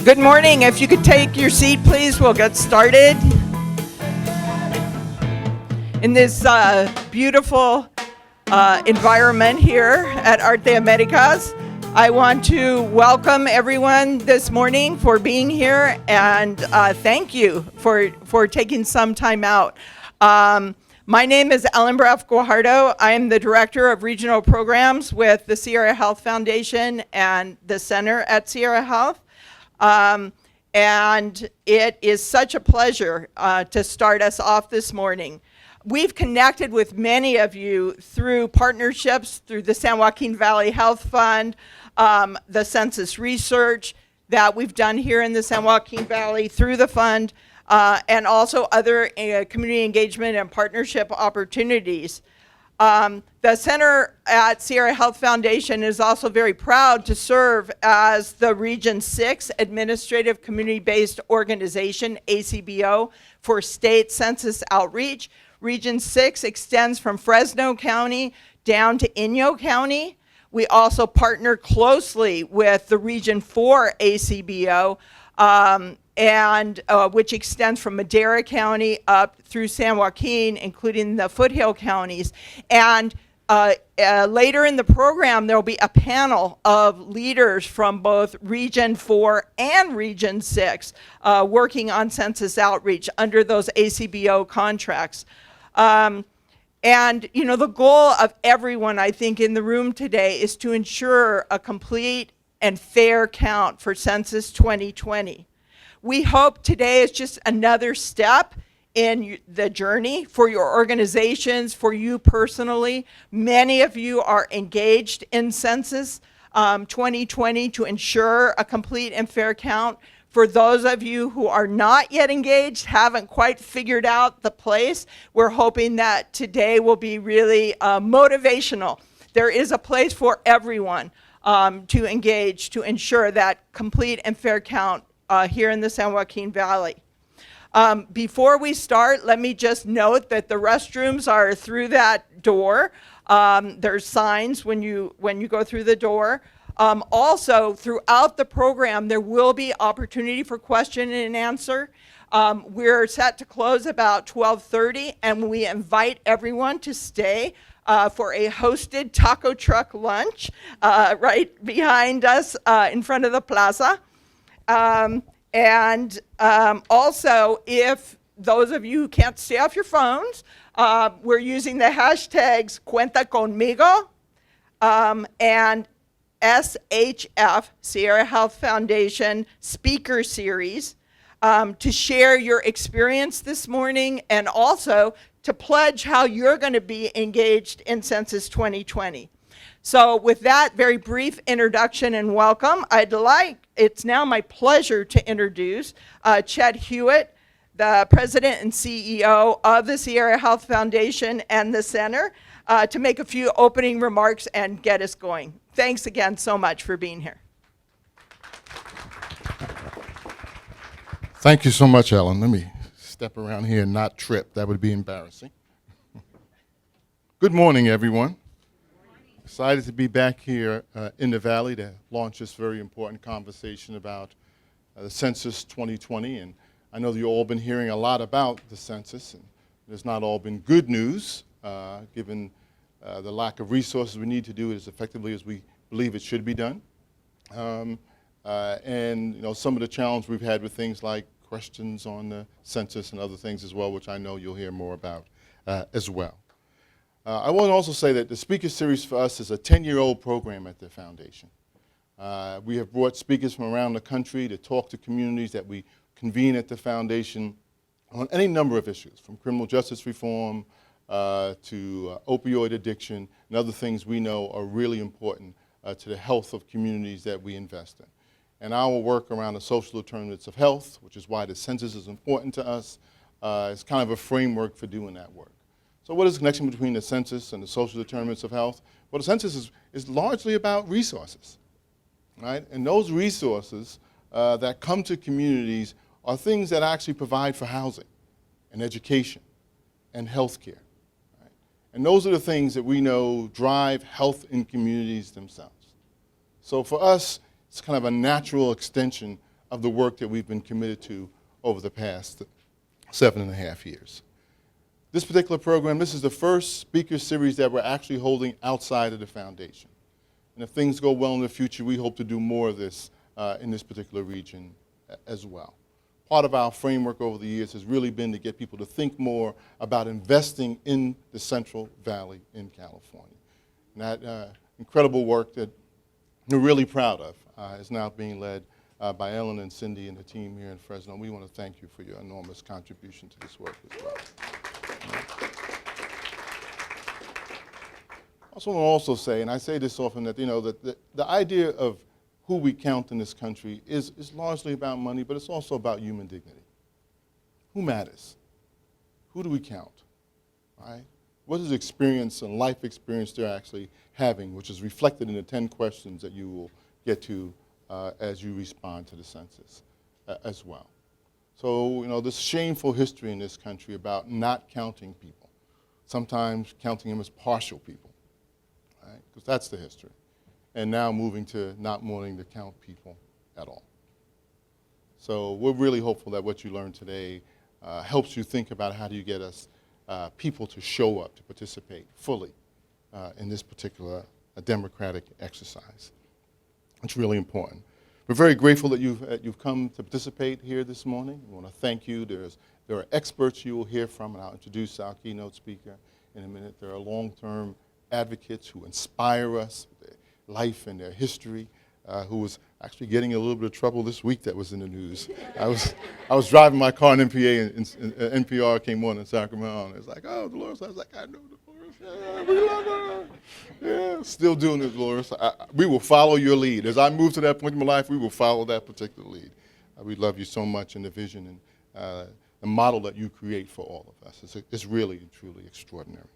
Good morning. If you could take your seat, please, we'll get started. In this beautiful environment here at Arte Americas, I want to welcome everyone this morning for being here, and thank you for taking some time out. My name is Ellen Braff Guajardo. I am the Director of Regional Programs with the Sierra Health Foundation and the Center at Sierra Health. And it is such a pleasure to start us off this morning. We've connected with many of you through partnerships through the San Joaquin Valley Health Fund, the Census research that we've done here in the San Joaquin Valley through the fund, and also other community engagement and partnership opportunities. The Center at Sierra Health Foundation is also very proud to serve as the Region 6 Administrative Community-Based Organization, ACBO, for state census outreach. Region 6 extends from Fresno County down to Inyo County. We also partner closely with the Region 4 ACBO, which extends from Madera County up through San Joaquin, including the foothill counties. And later in the program, there will be a panel of leaders from both Region 4 and Region 6 working on census outreach under those ACBO contracts. And you know, the goal of everyone, I think, in the room today is to ensure a complete and fair count for Census 2020. We hope today is just another step in the journey for your organizations, for you personally. Many of you are engaged in Census 2020 to ensure a complete and fair count. For those of you who are not yet engaged, haven't quite figured out the place, we're hoping that today will be really motivational. There is a place for everyone to engage to ensure that complete and fair count here in the San Joaquin Valley. Before we start, let me just note that the restrooms are through that door. There's signs when you go through the door. Also, throughout the program, there will be opportunity for question and answer. We're set to close about 12:30, and we invite everyone to stay for a hosted taco truck lunch right behind us in front of the plaza. Also, if those of you who can't stay off your phones, we're using the hashtags Cuenta conmigo and SHF, Sierra Health Foundation Speaker Series, to share your experience this morning and also to pledge how you're going to be engaged in Census 2020. So with that very brief introduction and welcome, it's now my pleasure to introduce Chet Hewitt, the President and CEO of the Sierra Health Foundation and the Center, to make a few opening remarks and get us going. Thanks again so much for being here. Thank you so much, Ellen. Let me step around here and not trip. That would be embarrassing. Good morning, everyone. Excited to be back here in the Valley to launch this very important conversation about the Census 2020. And I know that you've all been hearing a lot about the census, and there's not all been good news, given the lack of resources we need to do it as effectively as we believe it should be done. And you know, some of the challenge we've had with things like questions on the census and other things as well, which I know you'll hear more about as well. I want to also say that the speaker series for us is a 10-year-old program at the foundation. We have brought speakers from around the country to talk to communities that we convene at the foundation on any number of issues, from criminal justice reform to opioid addiction and other things we know are really important to the health of communities that we invest in. And our work around the social determinants of health, which is why the census is important to us, is kind of a framework for doing that work. So what is the connection between the census and the social determinants of health? Well, the census is largely about resources, right? And those resources that come to communities are things that actually provide for housing and education and health care. Right? And those are the things that we know drive health in communities themselves. So for us, it's kind of a natural extension of the work that we've been committed to over the past 7.5 years. This particular program, this is the first speaker series that we're actually holding outside of the foundation. And if things go well in the future, we hope to do more of this in this particular region as well. Part of our framework over the years has really been to get people to think more about investing in the Central Valley in California. And that incredible work that we're really proud of is now being led by Ellen and Cindy and the team here in Fresno. We want to thank you for your enormous contribution to this work as well. I also want to also say, and I say this often, that the idea of who we count in this country is largely about money, but it's also about human dignity. Who matters? Who do we count? Right? What is the experience and life experience they're actually having, which is reflected in the 10 questions that you will get to as you respond to the census as well. So, this shameful history in this country about not counting people, sometimes counting them as partial people, right? Because that's the history. And now moving to not wanting to count people at all. So we're really hopeful that what you learned today helps you think about how do you get us people to show up, to participate fully in this particular democratic exercise. It's really important. We're very grateful that you've come to participate here this morning. We want to thank you. There are experts you will hear from, and I'll introduce our keynote speaker in a minute. There are long-term advocates who inspire us with their life and their history, who was actually getting a little bit of trouble this week that was in the news. I was driving my car in NPA, and NPR came on in Sacramento, and it's like, oh, Dolores. I was like, I know Dolores. Yeah, we love her. Yeah, still doing it, Dolores. We will follow your lead. As I move to that point in my life, we will follow that particular lead. We love you so much in the vision and the model that you create for all of us. It's really and truly extraordinary.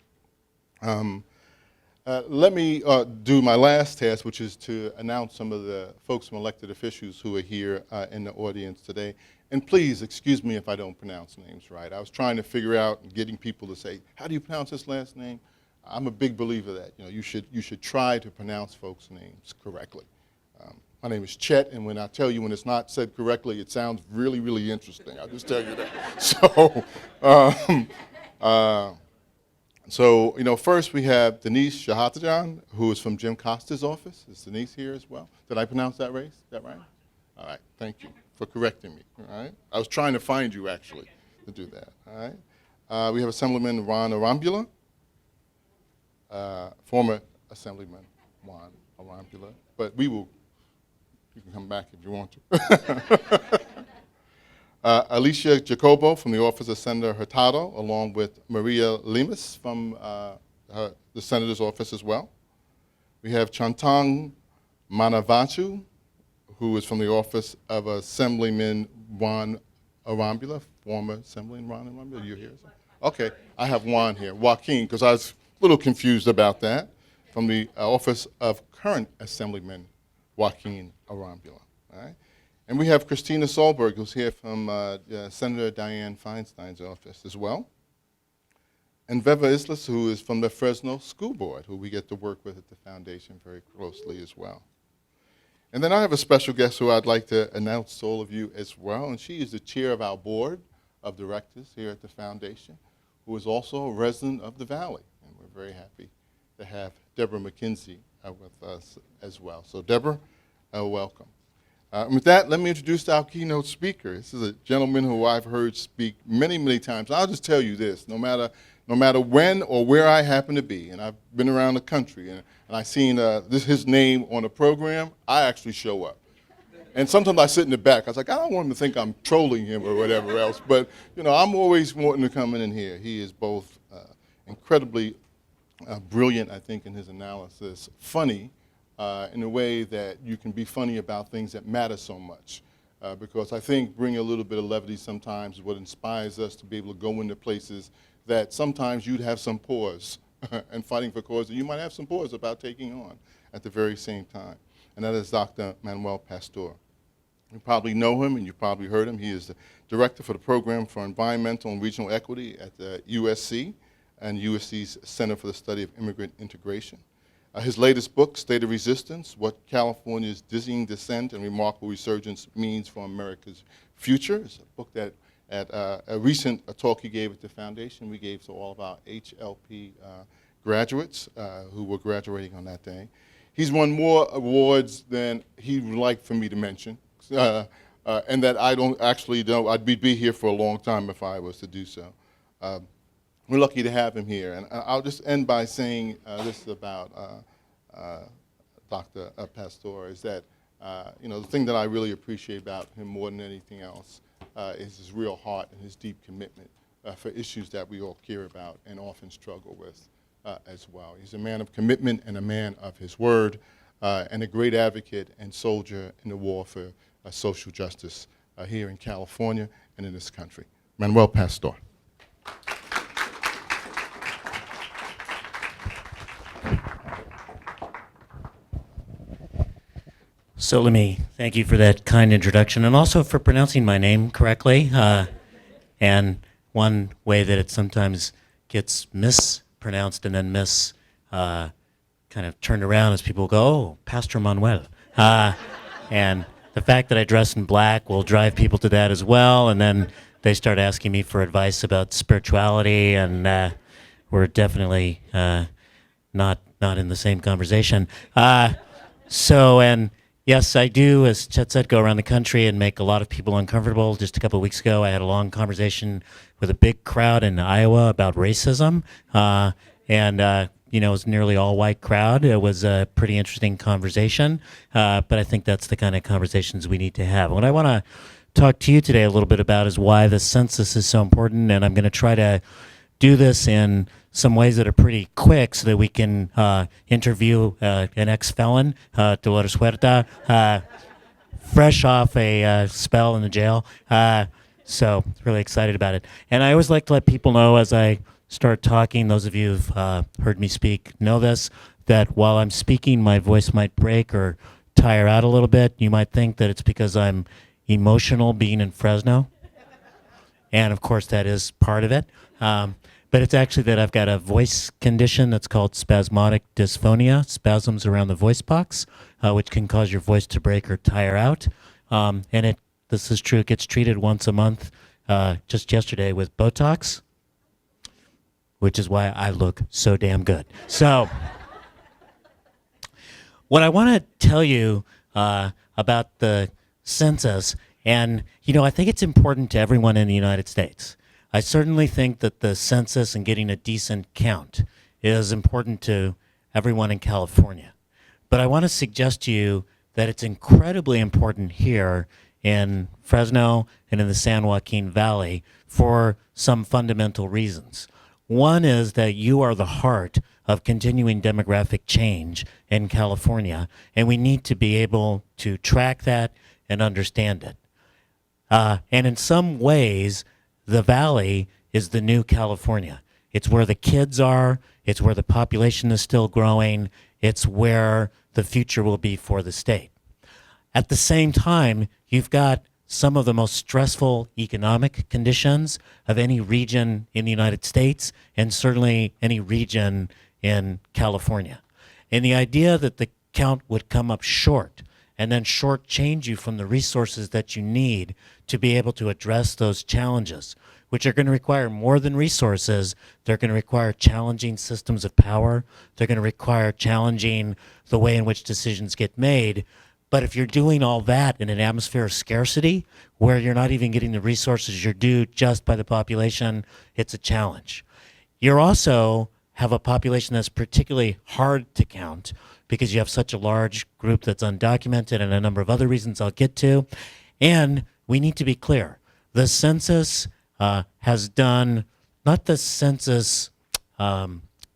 Let me do my last task, which is to announce some of the folks from elected officials who are here in the audience today. And please excuse me if I don't pronounce names right. I was trying to figure out and getting people to say, how do you pronounce this last name? I'm a big believer that you should try to pronounce folks' names correctly. My name is Chet, and when I tell you when it's not said correctly, it sounds really, really interesting. I'll just tell you that. So, first we have Denise Shahatajan, who is from Jim Costa's office. Is Denise here as well? Did I pronounce that right? Is that right? All right, thank you for correcting me, all right? I was trying to find you, actually, to do that, all right? We have Assemblyman Ron Arambula, former Assemblyman Juan Arambula, but you can come back if you want to. Alicia Jacobo from the Office of Senator Hurtado, along with Maria Lemus from the Senator's office as well. We have Chantang Manavachu, who is from the Office of Assemblyman Juan Arambula, former Assemblyman Juan Arambula. Are you here? Okay, I have Juan here, Joaquin, because I was a little confused about that, from the Office of current Assemblyman Joaquin Arambula. All right? And we have Christina Solberg, who's here from Senator Dianne Feinstein's office as well. And Veva Islas, who is from the Fresno School Board, who we get to work with at the foundation very closely as well. And then I have a special guest who I'd like to announce to all of you as well, and she is the chair of our board of directors here at the foundation, who is also a resident of the Valley. And we're very happy to have Deborah McKenzie with us as well. So Deborah, welcome. And with that, let me introduce our keynote speaker. This is a gentleman who I've heard speak many, many times. I'll just tell you this, no matter when or where I happen to be, and I've been around the country, and I've seen his name on a program, I actually show up. And sometimes I sit in the back. I was like, I don't want him to think I'm trolling him or whatever else, but I'm always wanting to come in here. He is both incredibly brilliant, I think, in his analysis, funny, in a way that you can be funny about things that matter so much. Because I think bringing a little bit of levity sometimes is what inspires us to be able to go into places that sometimes you'd have some pause and fighting for cause that you might have some pause about taking on at the very same time. And that is Dr. Manuel Pastor. You probably know him and you've probably heard him. He is the director for the Program for Environmental and Regional Equity at the USC and USC's Center for the Study of Immigrant Integration. His latest book, State of Resistance, What California's Dizzying Descent and Remarkable Resurgence Means for America's Future, is a book that at a recent talk he gave at the foundation, we gave to all of our HLP graduates who were graduating on that day. He's won more awards than he would like for me to mention, and that I don't actually know. I'd be here for a long time if I was to do so. We're lucky to have him here. And I'll just end by saying this about Dr. Pastor, is that the thing that I really appreciate about him more than anything else is his real heart and his deep commitment for issues that we all care about and often struggle with as well. He's a man of commitment and a man of his word, and a great advocate and soldier in the war for social justice here in California and in this country. Manuel Pastor. So let me thank you for that kind introduction and also for pronouncing my name correctly. And one way that it sometimes gets mispronounced and then kind of turned around is people go, oh, Pastor Manuel. And the fact that I dress in black will drive people to that as well. And then they start asking me for advice about spirituality, and we're definitely not in the same conversation. Yes, I do, as Chet said, go around the country and make a lot of people uncomfortable. Just a couple of weeks ago, I had a long conversation with a big crowd in Iowa about racism, it was a nearly all-white crowd. It was a pretty interesting conversation, but I think that's the kind of conversations we need to have. What I want to talk to you today a little bit about is why the census is so important, and I'm going to try to do this in some ways that are pretty quick so that we can interview an ex-felon, Dolores Huerta, fresh off a spell in the jail. So really excited about it. And I always like to let people know as I start talking, those of you who've heard me speak know this, that while I'm speaking, my voice might break or tire out a little bit. You might think that it's because I'm emotional being in Fresno. And of course, that is part of it. But it's actually that I've got a voice condition that's called spasmodic dysphonia, spasms around the voice box, which can cause your voice to break or tire out. This is true, it gets treated once a month, just yesterday with Botox, which is why I look so damn good. So, what I want to tell you about the census, and I think it's important to everyone in the United States. I certainly think that the census and getting a decent count is important to everyone in California. But I want to suggest to you that it's incredibly important here in Fresno and in the San Joaquin Valley for some fundamental reasons. One is that you are the heart of continuing demographic change in California, and we need to be able to track that and understand it. And in some ways, the Valley is the new California. It's where the kids are. It's where the population is still growing. It's where the future will be for the state. At the same time, you've got some of the most stressful economic conditions of any region in the United States, and certainly any region in California. And the idea that the count would come up short and then shortchange you from the resources that you need to be able to address those challenges, which are going to require more than resources. They're going to require challenging systems of power. They're going to require challenging the way in which decisions get made. But if you're doing all that in an atmosphere of scarcity, where you're not even getting the resources you're due just by the population, it's a challenge. You also have a population that's particularly hard to count because you have such a large group that's undocumented and a number of other reasons I'll get to. And we need to be clear. The census has done, not the census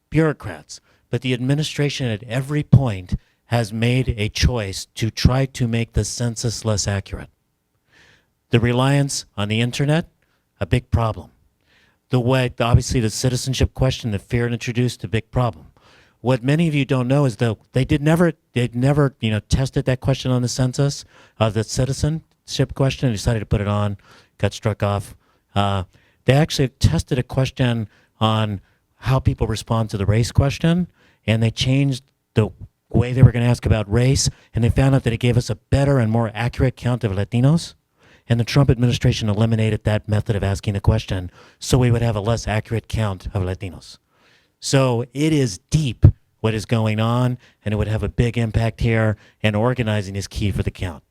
bureaucrats, but the administration at every point has made a choice to try to make the census less accurate. The reliance on the internet, a big problem. Obviously the citizenship question that Fear introduced, a big problem. What many of you don't know is that they'd never tested that question on the census, the citizenship question, and decided to put it on, got struck off. They actually tested a question on how people respond to the race question, and they changed the way they were going to ask about race, and they found out that it gave us a better and more accurate count of Latinos. And the Trump administration eliminated that method of asking the question so we would have a less accurate count of Latinos. So it is deep what is going on, and it would have a big impact here, and organizing is key for the count.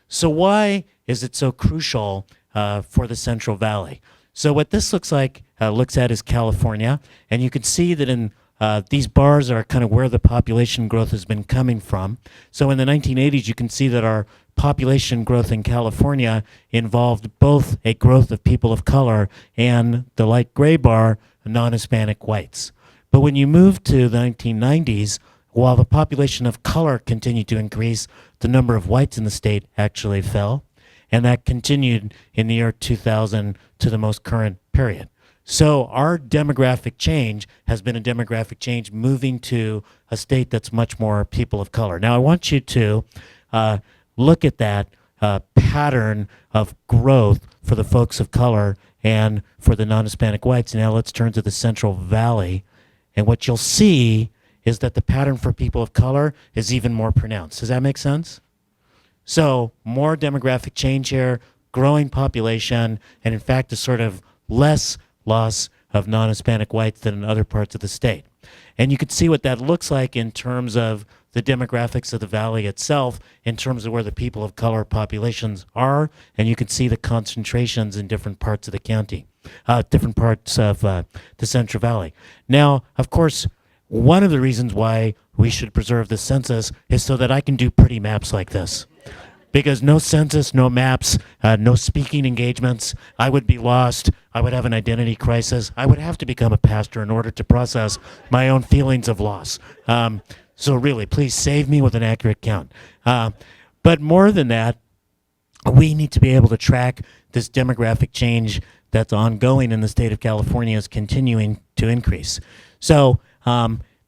So why is it so crucial for the Central Valley? So what this looks at is California, and you can see that in these bars are kind of where the population growth has been coming from. So in the 1980s, you can see that our population growth in California involved both a growth of people of color and the light gray bar, non-Hispanic whites. But when you move to the 1990s, while the population of color continued to increase, the number of whites in the state actually fell. And that continued in the year 2000 to the most current period. So our demographic change has been a demographic change moving to a state that's much more people of color. Now I want you to look at that pattern of growth for the folks of color and for the non-Hispanic whites. Now let's turn to the Central Valley. And what you'll see is that the pattern for people of color is even more pronounced. Does that make sense? So more demographic change here, growing population, and in fact a sort of less loss of non-Hispanic whites than in other parts of the state. And you can see what that looks like in terms of the demographics of the valley itself, in terms of where the people of color populations are, and you can see the concentrations in different parts of the county, different parts of the Central Valley. Now, of course, one of the reasons why we should preserve the census is so that I can do pretty maps like this. Because no census, no maps, no speaking engagements, I would be lost. I would have an identity crisis. I would have to become a pastor in order to process my own feelings of loss. So really, please save me with an accurate count. But more than that, we need to be able to track this demographic change that's ongoing in the state of California is continuing to increase. So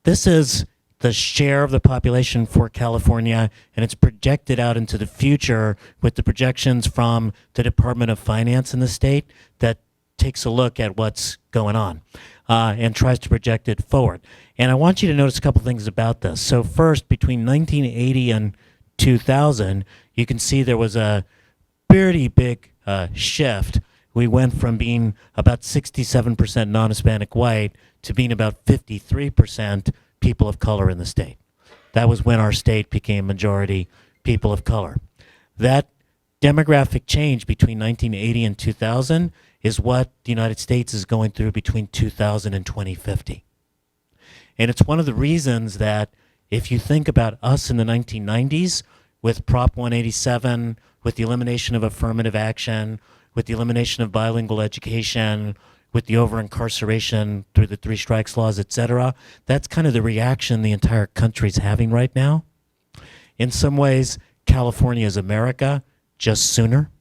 this is the share of the population for California, and it's projected out into the future with the projections from the Department of Finance in the state that takes a look at what's going on and tries to project it forward. And I want you to notice a couple things about this. So first, between 1980 and 2000, you can see there was a pretty big shift. We went from being about 67% non-Hispanic white to being about 53% people of color in the state. That was when our state became majority people of color. That demographic change between 1980 and 2000 is what the United States is going through between 2000 and 2050. And it's one of the reasons that if you think about us in the 1990s with Prop 187, with the elimination of affirmative action, with the elimination of bilingual education, with the over-incarceration through the three strikes laws, et cetera, that's kind of the reaction the entire country's having right now. In some ways, California is America, just sooner.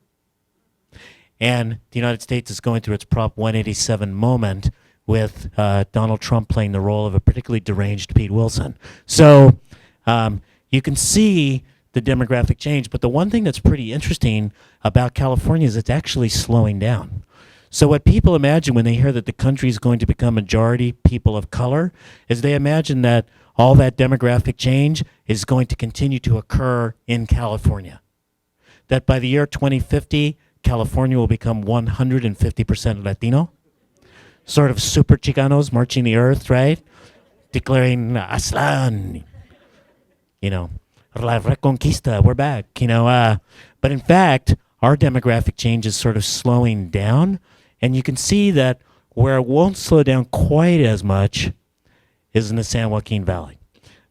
And the United States is going through its Prop 187 moment with Donald Trump playing the role of a particularly deranged Pete Wilson. So you can see the demographic change, but the one thing that's pretty interesting about California is it's actually slowing down. So what people imagine when they hear that the country is going to become majority people of color is they imagine that all that demographic change is going to continue to occur in California. That by the year 2050, California will become 150% Latino. Sort of super Chicanos marching the earth, right? Declaring, Aslan, La Reconquista, we're back, But in fact, our demographic change is sort of slowing down. And you can see that where it won't slow down quite as much is in the San Joaquin Valley.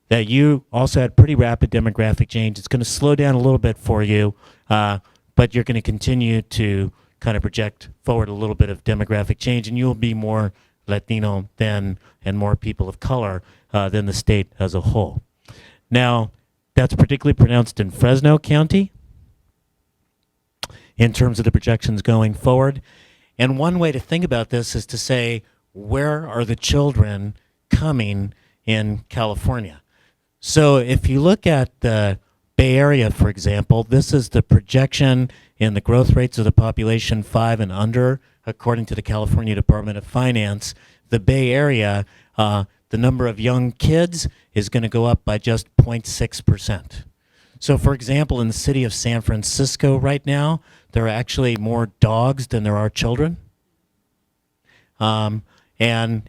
That you also had pretty rapid demographic change. It's going to slow down a little bit for you, but you're going to continue to kind of project forward a little bit of demographic change, and you'll be more Latino and more people of color than the state as a whole. Now, that's particularly pronounced in Fresno County in terms of the projections going forward. And one way to think about this is to say, where are the children coming in California? So if you look at the Bay Area, for example, this is the projection in the growth rates of the population 5 and under, according to the California Department of Finance. The Bay Area, the the number of young kids is going to go up by just 0.6%. So for example, in the city of San Francisco right now, there are actually more dogs than there are children. And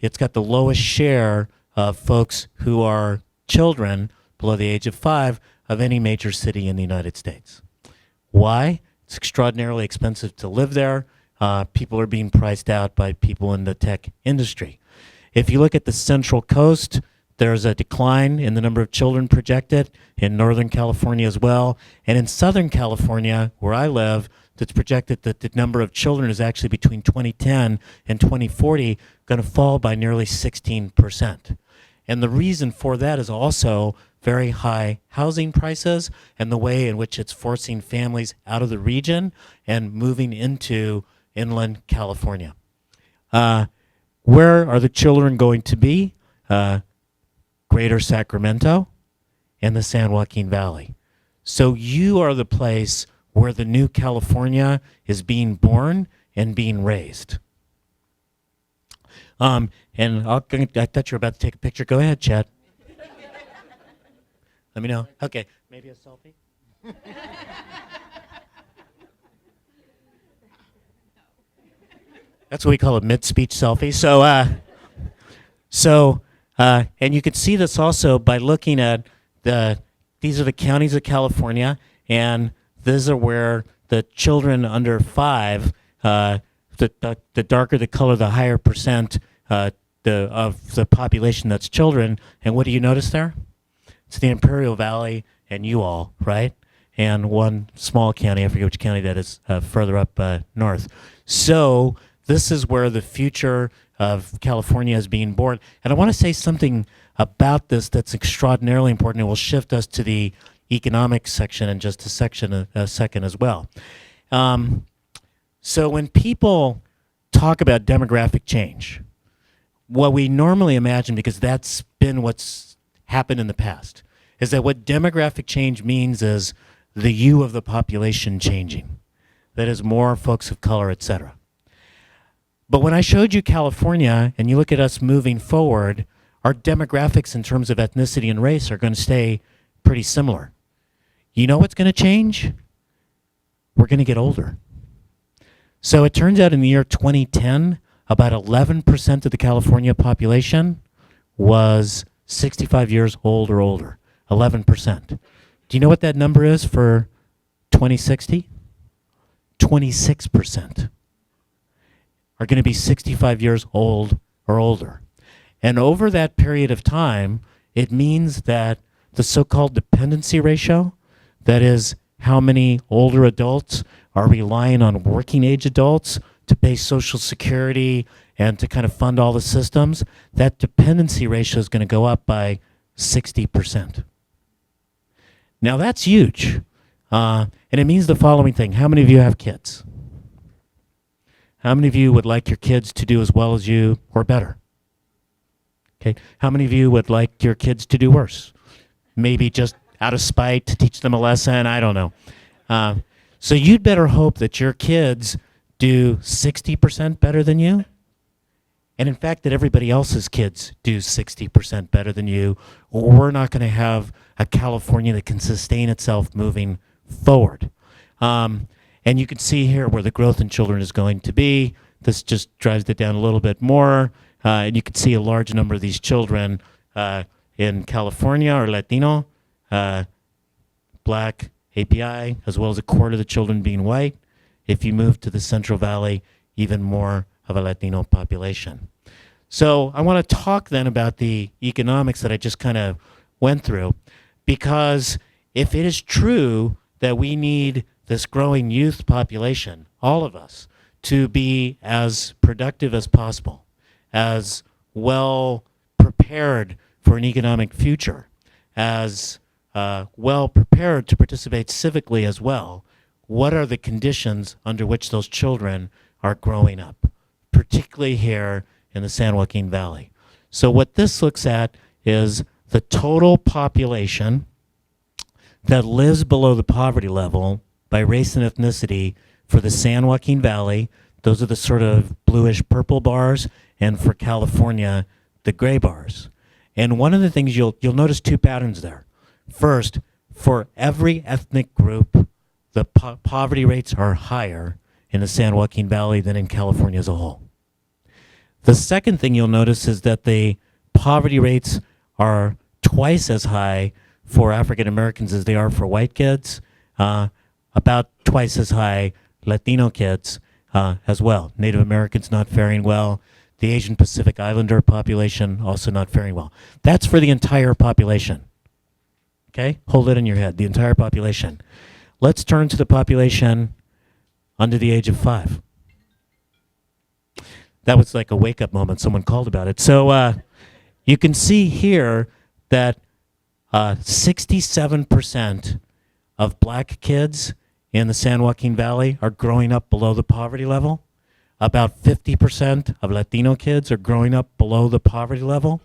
it's got the lowest share of folks who are children below the age of 5 of any major city in the United States. Why? It's extraordinarily expensive to live there. People are being priced out by people in the tech industry. If you look at the Central Coast, there's a decline in the number of children projected in Northern California as well. And in Southern California, where I live, it's projected that the number of children is actually between 2010 and 2040 going to fall by nearly 16%. And the reason for that is also very high housing prices and the way in which it's forcing families out of the region and moving into inland California. Where are the children going to be? Greater Sacramento and the San Joaquin Valley. So you are the place where the new California is being born and being raised. And I thought you were about to take a picture. Go ahead, Chad. Let me know. Okay, maybe a selfie? That's what we call a mid-speech selfie. And you can see this also by looking at these are the counties of California, and these are where the children under 5, the darker the color, the higher percent of the population that's children. And what do you notice there? It's the Imperial Valley and you all, right? And one small county, I forget which county that is, further up north. So this is where the future of California is being born. And I want to say something about this that's extraordinarily important. It will shift us to the economic section in just a second as well. So when people talk about demographic change, what we normally imagine, because that's been what's happened in the past, is that what demographic change means is the you of the population changing. That is more folks of color, et cetera. But when I showed you California and you look at us moving forward, our demographics in terms of ethnicity and race are going to stay pretty similar. You know what's going to change? We're going to get older. So it turns out in the year 2010, about 11% of the California population was 65 years old or older. 11%. Do you know what that number is for 2060? 26% are going to be 65 years old or older. And over that period of time, it means that the so-called dependency ratio, that is how many older adults are relying on working age adults to pay Social Security and to kind of fund all the systems, that dependency ratio is going to go up by 60%. Now that's huge. And it means the following thing. How many of you have kids? How many of you would like your kids to do as well as you or better? Okay. How many of you would like your kids to do worse? Maybe just out of spite to teach them a lesson? I don't know. So you'd better hope that your kids do 60% better than you. And in fact, that everybody else's kids do 60% better than you, or we're not going to have a California that can sustain itself moving forward. And you can see here where the growth in children is going to be. This just drives it down a little bit more. And you can see a large number of these children in California are Latino, Black, API, as well as a quarter of the children being white. If you move to the Central Valley, even more of a Latino population. So I want to talk then about the economics that I just kind of went through, because if it is true that we need this growing youth population, all of us, to be as productive as possible, as well prepared for an economic future, as well prepared to participate civically as well, what are the conditions under which those children are growing up, particularly here in the San Joaquin Valley? So what this looks at is the total population that lives below the poverty level by race and ethnicity for the San Joaquin Valley. Those are the sort of bluish purple bars, and for California, the gray bars. And one of the things you'll notice two patterns there. First, for every ethnic group, the poverty rates are higher in the San Joaquin Valley than in California as a whole. The second thing you'll notice is that the poverty rates are twice as high for African Americans as they are for white kids, about twice as high Latino kids as well. Native Americans not faring well. The Asian Pacific Islander population also not faring well. That's for the entire population. Okay? Hold it in your head, the entire population. Let's turn to the population under the age of 5. That was like a wake-up moment. Someone called about it. So you can see here that 67% of black kids in the San Joaquin Valley are growing up below the poverty level. About 50% of Latino kids are growing up below the poverty level.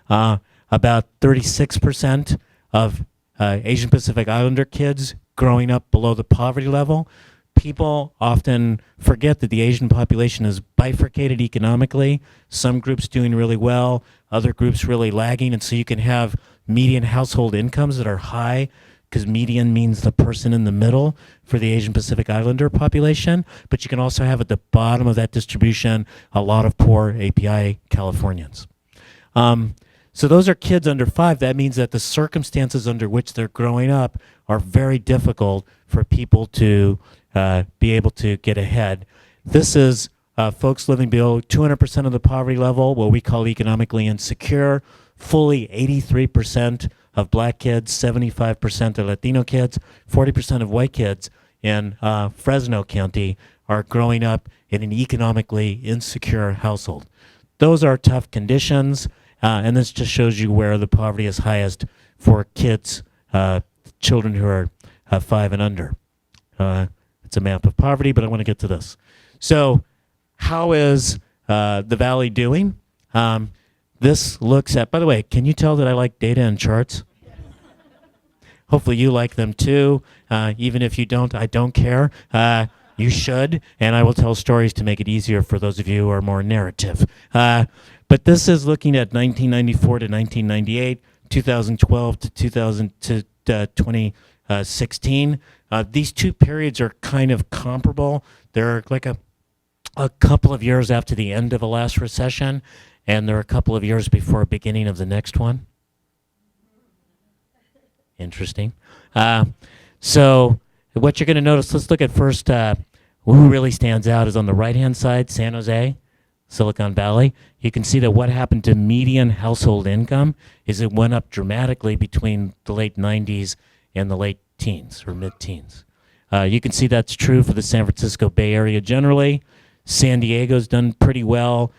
About 36% of Asian Pacific Islander kids growing up below the poverty level. People often forget that the Asian population is bifurcated economically. Some groups doing really well, other groups really lagging, and so you can have median household incomes that are high, because median means the person in the middle for the Asian Pacific Islander population, but you can also have at the bottom of that distribution a lot of poor API Californians. So those are kids under 5. That means that the circumstances under which they're growing up are very difficult for people to be able to get ahead. This is folks living below 200% of the poverty level, what we call economically insecure. Fully 83% of black kids, 75% of Latino kids, 40% of white kids in Fresno County are growing up in an economically insecure household. Those are tough conditions, and this just shows you where the poverty is highest for kids, children who are 5 and under. It's a map of poverty, but I want to get to this. So how is the Valley doing? This looks at, by the way, can you tell that I like data and charts? Hopefully you like them too. Even if you don't, I don't care. You should, and I will tell stories to make it easier for those of you who are more narrative. But this is looking at 1994 to 1998, 2012 to 2016. These two periods are kind of comparable. They're like a couple of years after the end of the last recession, and they're a couple of years before beginning of the next one. Interesting. So what you're going to notice, let's look at first who really stands out is on the right-hand side, San Jose, Silicon Valley. You can see that what happened to median household income is it went up dramatically between the late 90s and the late teens or mid-teens. You can see that's true for the San Francisco Bay Area generally. San Diego's done pretty well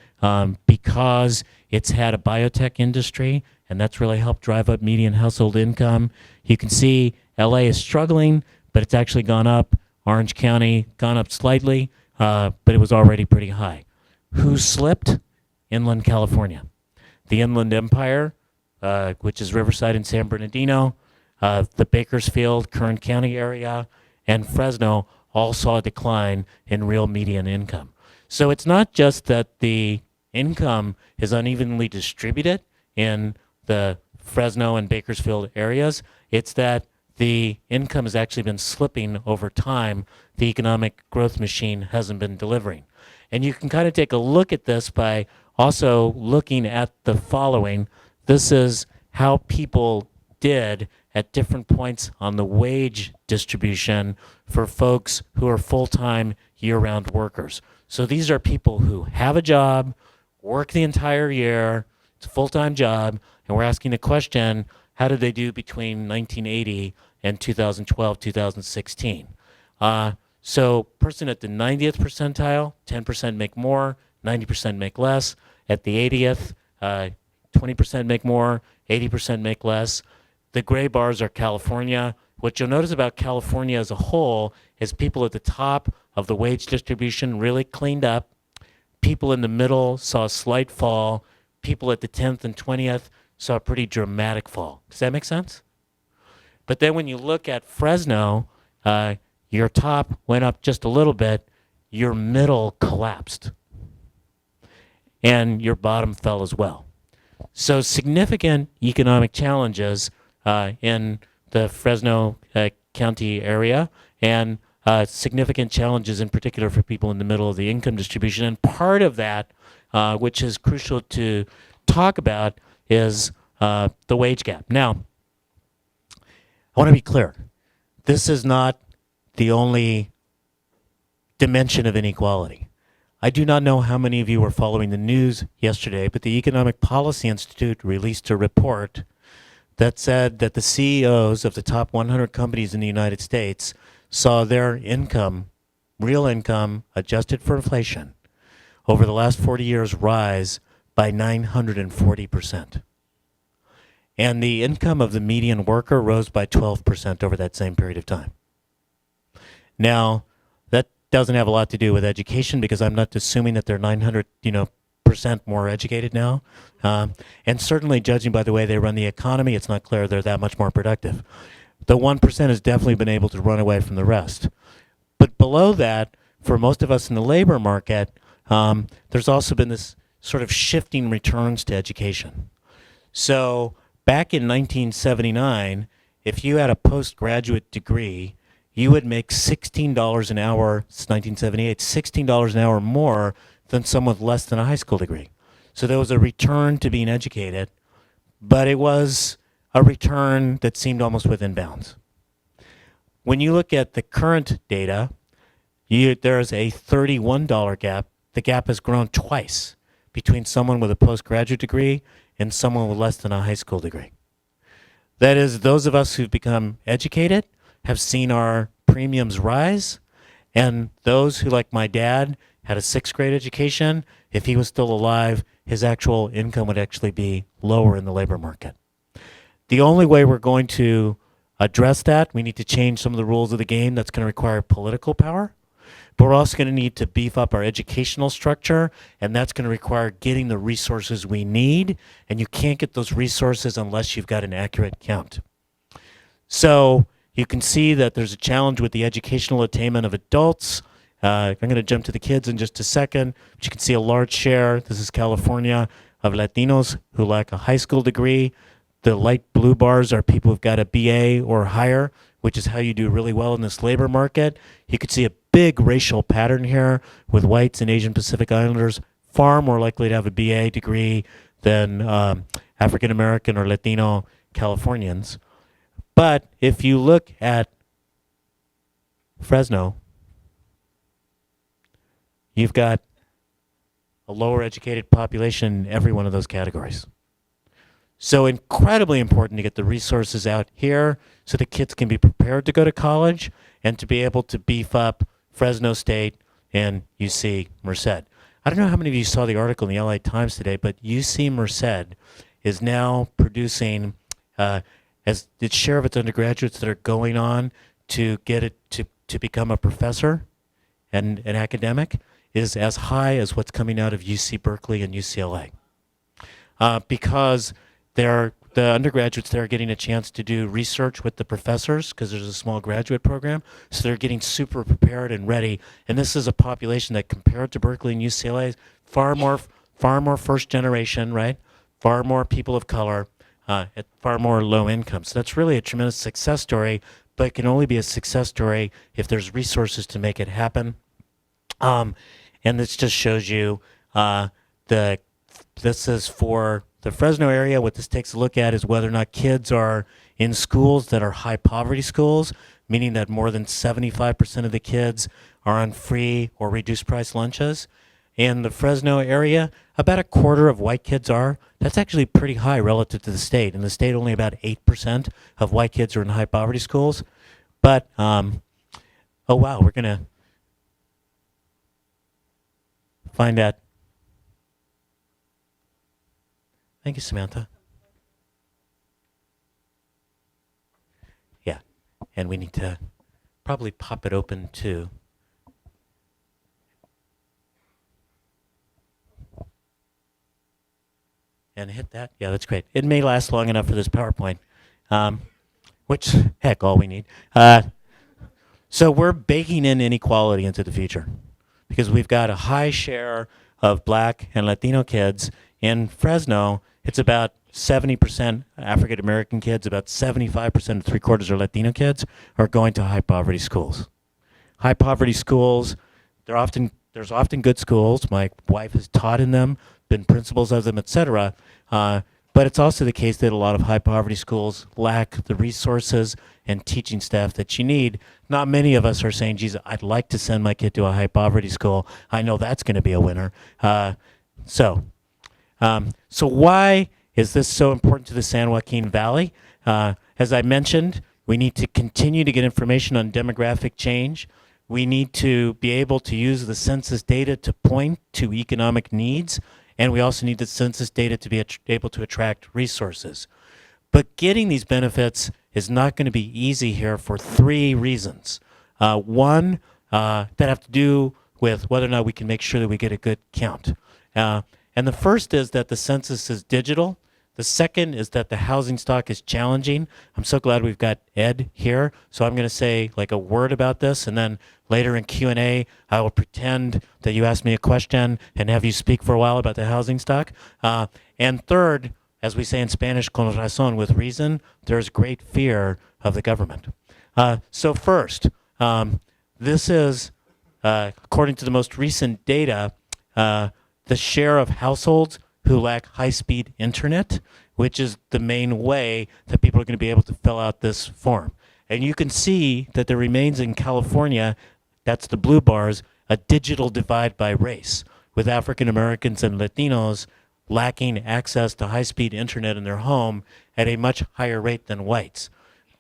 because it's had a biotech industry, and that's really helped drive up median household income. You can see LA is struggling, but it's actually gone up. Orange County gone up slightly, but it was already pretty high. Who slipped? Inland California. The Inland Empire, which is Riverside and San Bernardino, the Bakersfield, Kern County area, and Fresno all saw a decline in real median income. So it's not just that the income is unevenly distributed in the Fresno and Bakersfield areas, it's that the income has actually been slipping over time. The economic growth machine hasn't been delivering. And you can kind of take a look at this by also looking at the following. This is how people did at different points on the wage distribution for folks who are full-time year-round workers. So these are people who have a job, work the entire year, it's a full-time job, and we're asking the question, how did they do between 1980 and 2012, 2016? So person at the 90th percentile, 10% make more, 90% make less. At the 80th, 20% make more, 80% make less. The gray bars are California. What you'll notice about California as a whole is people at the top of the wage distribution really cleaned up. People in the middle saw a slight fall. People at the 10th and 20th saw a pretty dramatic fall. Does that make sense? But then when you look at Fresno, your top went up just a little bit, your middle collapsed, and your bottom fell as well. So significant economic challenges in the Fresno County area, and significant challenges in particular for people in the middle of the income distribution. And part of that, which is crucial to talk about, is the wage gap. Now, I want to be clear. This is not the only dimension of inequality. I do not know how many of you were following the news yesterday, but the Economic Policy Institute released a report that said that the CEOs of the top 100 companies in the United States saw their income, real income, adjusted for inflation, over the last 40 years rise by 940%. And the income of the median worker rose by 12% over that same period of time. Now, that doesn't have a lot to do with education, because I'm not assuming that they're 900% more educated now. And certainly, judging by the way they run the economy, it's not clear they're that much more productive. The 1% has definitely been able to run away from the rest. But below that, for most of us in the labor market, there's also been this sort of shifting returns to education. So back in 1979, if you had a postgraduate degree, you would make $16 an hour, since 1978, $16 an hour more than someone with less than a high school degree. So there was a return to being educated, but it was a return that seemed almost within bounds. When you look at the current data, there's a $31 gap. The gap has grown twice between someone with a postgraduate degree and someone with less than a high school degree. That is, those of us who've become educated have seen our premiums rise, and those who, like my dad, had a sixth grade education, if he was still alive, his actual income would actually be lower in the labor market. The only way we're going to address that, we need to change some of the rules of the game. That's going to require political power. But we're also going to need to beef up our educational structure, and that's going to require getting the resources we need, and you can't get those resources unless you've got an accurate count. So you can see that there's a challenge with the educational attainment of adults. I'm going to jump to the kids in just a second, but you can see a large share, this is California, of Latinos who lack a high school degree. The light blue bars are people who've got a BA or higher, which is how you do really well in this labor market. You can see a big racial pattern here, with whites and Asian Pacific Islanders far more likely to have a BA degree than African American or Latino Californians. But if you look at Fresno, you've got a lower educated population in every one of those categories. So incredibly important to get the resources out here so the kids can be prepared to go to college and to be able to beef up Fresno State and UC Merced. I don't know how many of you saw the article in the LA Times today, but UC Merced is now producing, as its share of its undergraduates that are going on to get it to become a professor and an academic is as high as what's coming out of UC Berkeley and UCLA. Because the undergraduates there are getting a chance to do research with the professors, because there's a small graduate program, so they're getting super prepared and ready. And this is a population that, compared to Berkeley and UCLA, is far more first generation, right? Far more people of color, at far more low income. So that's really a tremendous success story, but it can only be a success story if there's resources to make it happen. And this just shows you this is for the Fresno area. What this takes a look at is whether or not kids are in schools that are high poverty schools, meaning that more than 75% of the kids are on free or reduced price lunches. In the Fresno area, about a quarter of white kids are. That's actually pretty high relative to the state. In the state, only about 8% of white kids are in high poverty schools. But, oh wow, we're going to find out. Thank you, Samantha. Yeah, and we need to probably pop it open too. And hit that. Yeah, that's great. It may last long enough for this PowerPoint, which, heck, all we need. So we're baking in inequality into the future because we've got a high share of Black and Latino kids in Fresno, it's about 70% African American kids, about 75% to 3/4 are Latino kids, are going to high poverty schools. High poverty schools, there's often good schools. My wife has taught in them, been principals of them, etc. But it's also the case that a lot of high poverty schools lack the resources and teaching staff that you need. Not many of us are saying, geez, I'd like to send my kid to a high poverty school. I know that's going to be a winner. So why is this so important to the San Joaquin Valley? As I mentioned, we need to continue to get information on demographic change. We need to be able to use the census data to point to economic needs, and we also need the census data to be able to attract resources. But getting these benefits is not going to be easy here for 3 reasons. One, that have to do with whether or not we can make sure that we get a good count. And the first is that the census is digital. The second is that the housing stock is challenging. I'm so glad we've got Ed here, so I'm going to say like a word about this, and then later in Q&A, I will pretend that you asked me a question and have you speak for a while about the housing stock. And third, as we say in Spanish, con razón, with reason, there's great fear of the government. So first, this is, according to the most recent data, the share of households who lack high-speed internet, which is the main way that people are going to be able to fill out this form. And you can see that there remains in California, that's the blue bars, a digital divide by race, with African Americans and Latinos lacking access to high-speed internet in their home at a much higher rate than whites.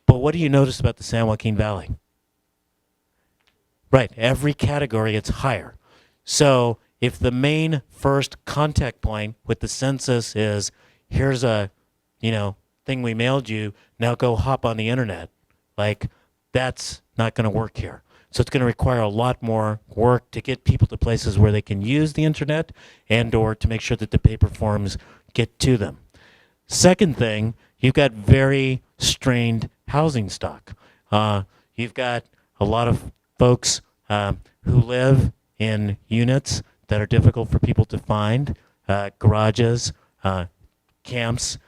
But what do you notice about the San Joaquin Valley? Right, every category it's higher. So if the main first contact point with the census is, here's a, thing we mailed you, now go hop on the internet, like that's not going to work here. So it's going to require a lot more work to get people to places where they can use the internet and or to make sure that the paper forms get to them. Second thing, you've got very strained housing stock. You've got a lot of folks who live in units that are difficult for people to find, garages, camps,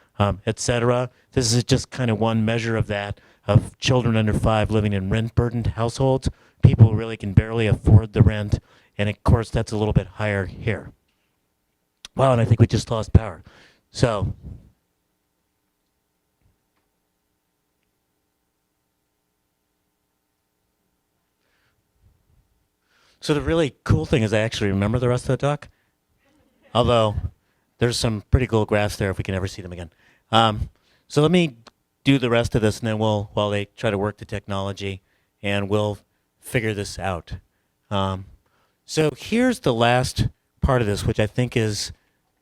etc. This is just kind of one measure of that, of children under 5 living in rent-burdened households, people who really can barely afford the rent, and of course that's a little bit higher here. Wow, and I think we just lost power. So the really cool thing is I actually remember the rest of the talk, although there's some pretty cool graphs there if we can ever see them again. So let me do the rest of this, and then while they try to work the technology, and we'll figure this out. So here's the last part of this, which I think is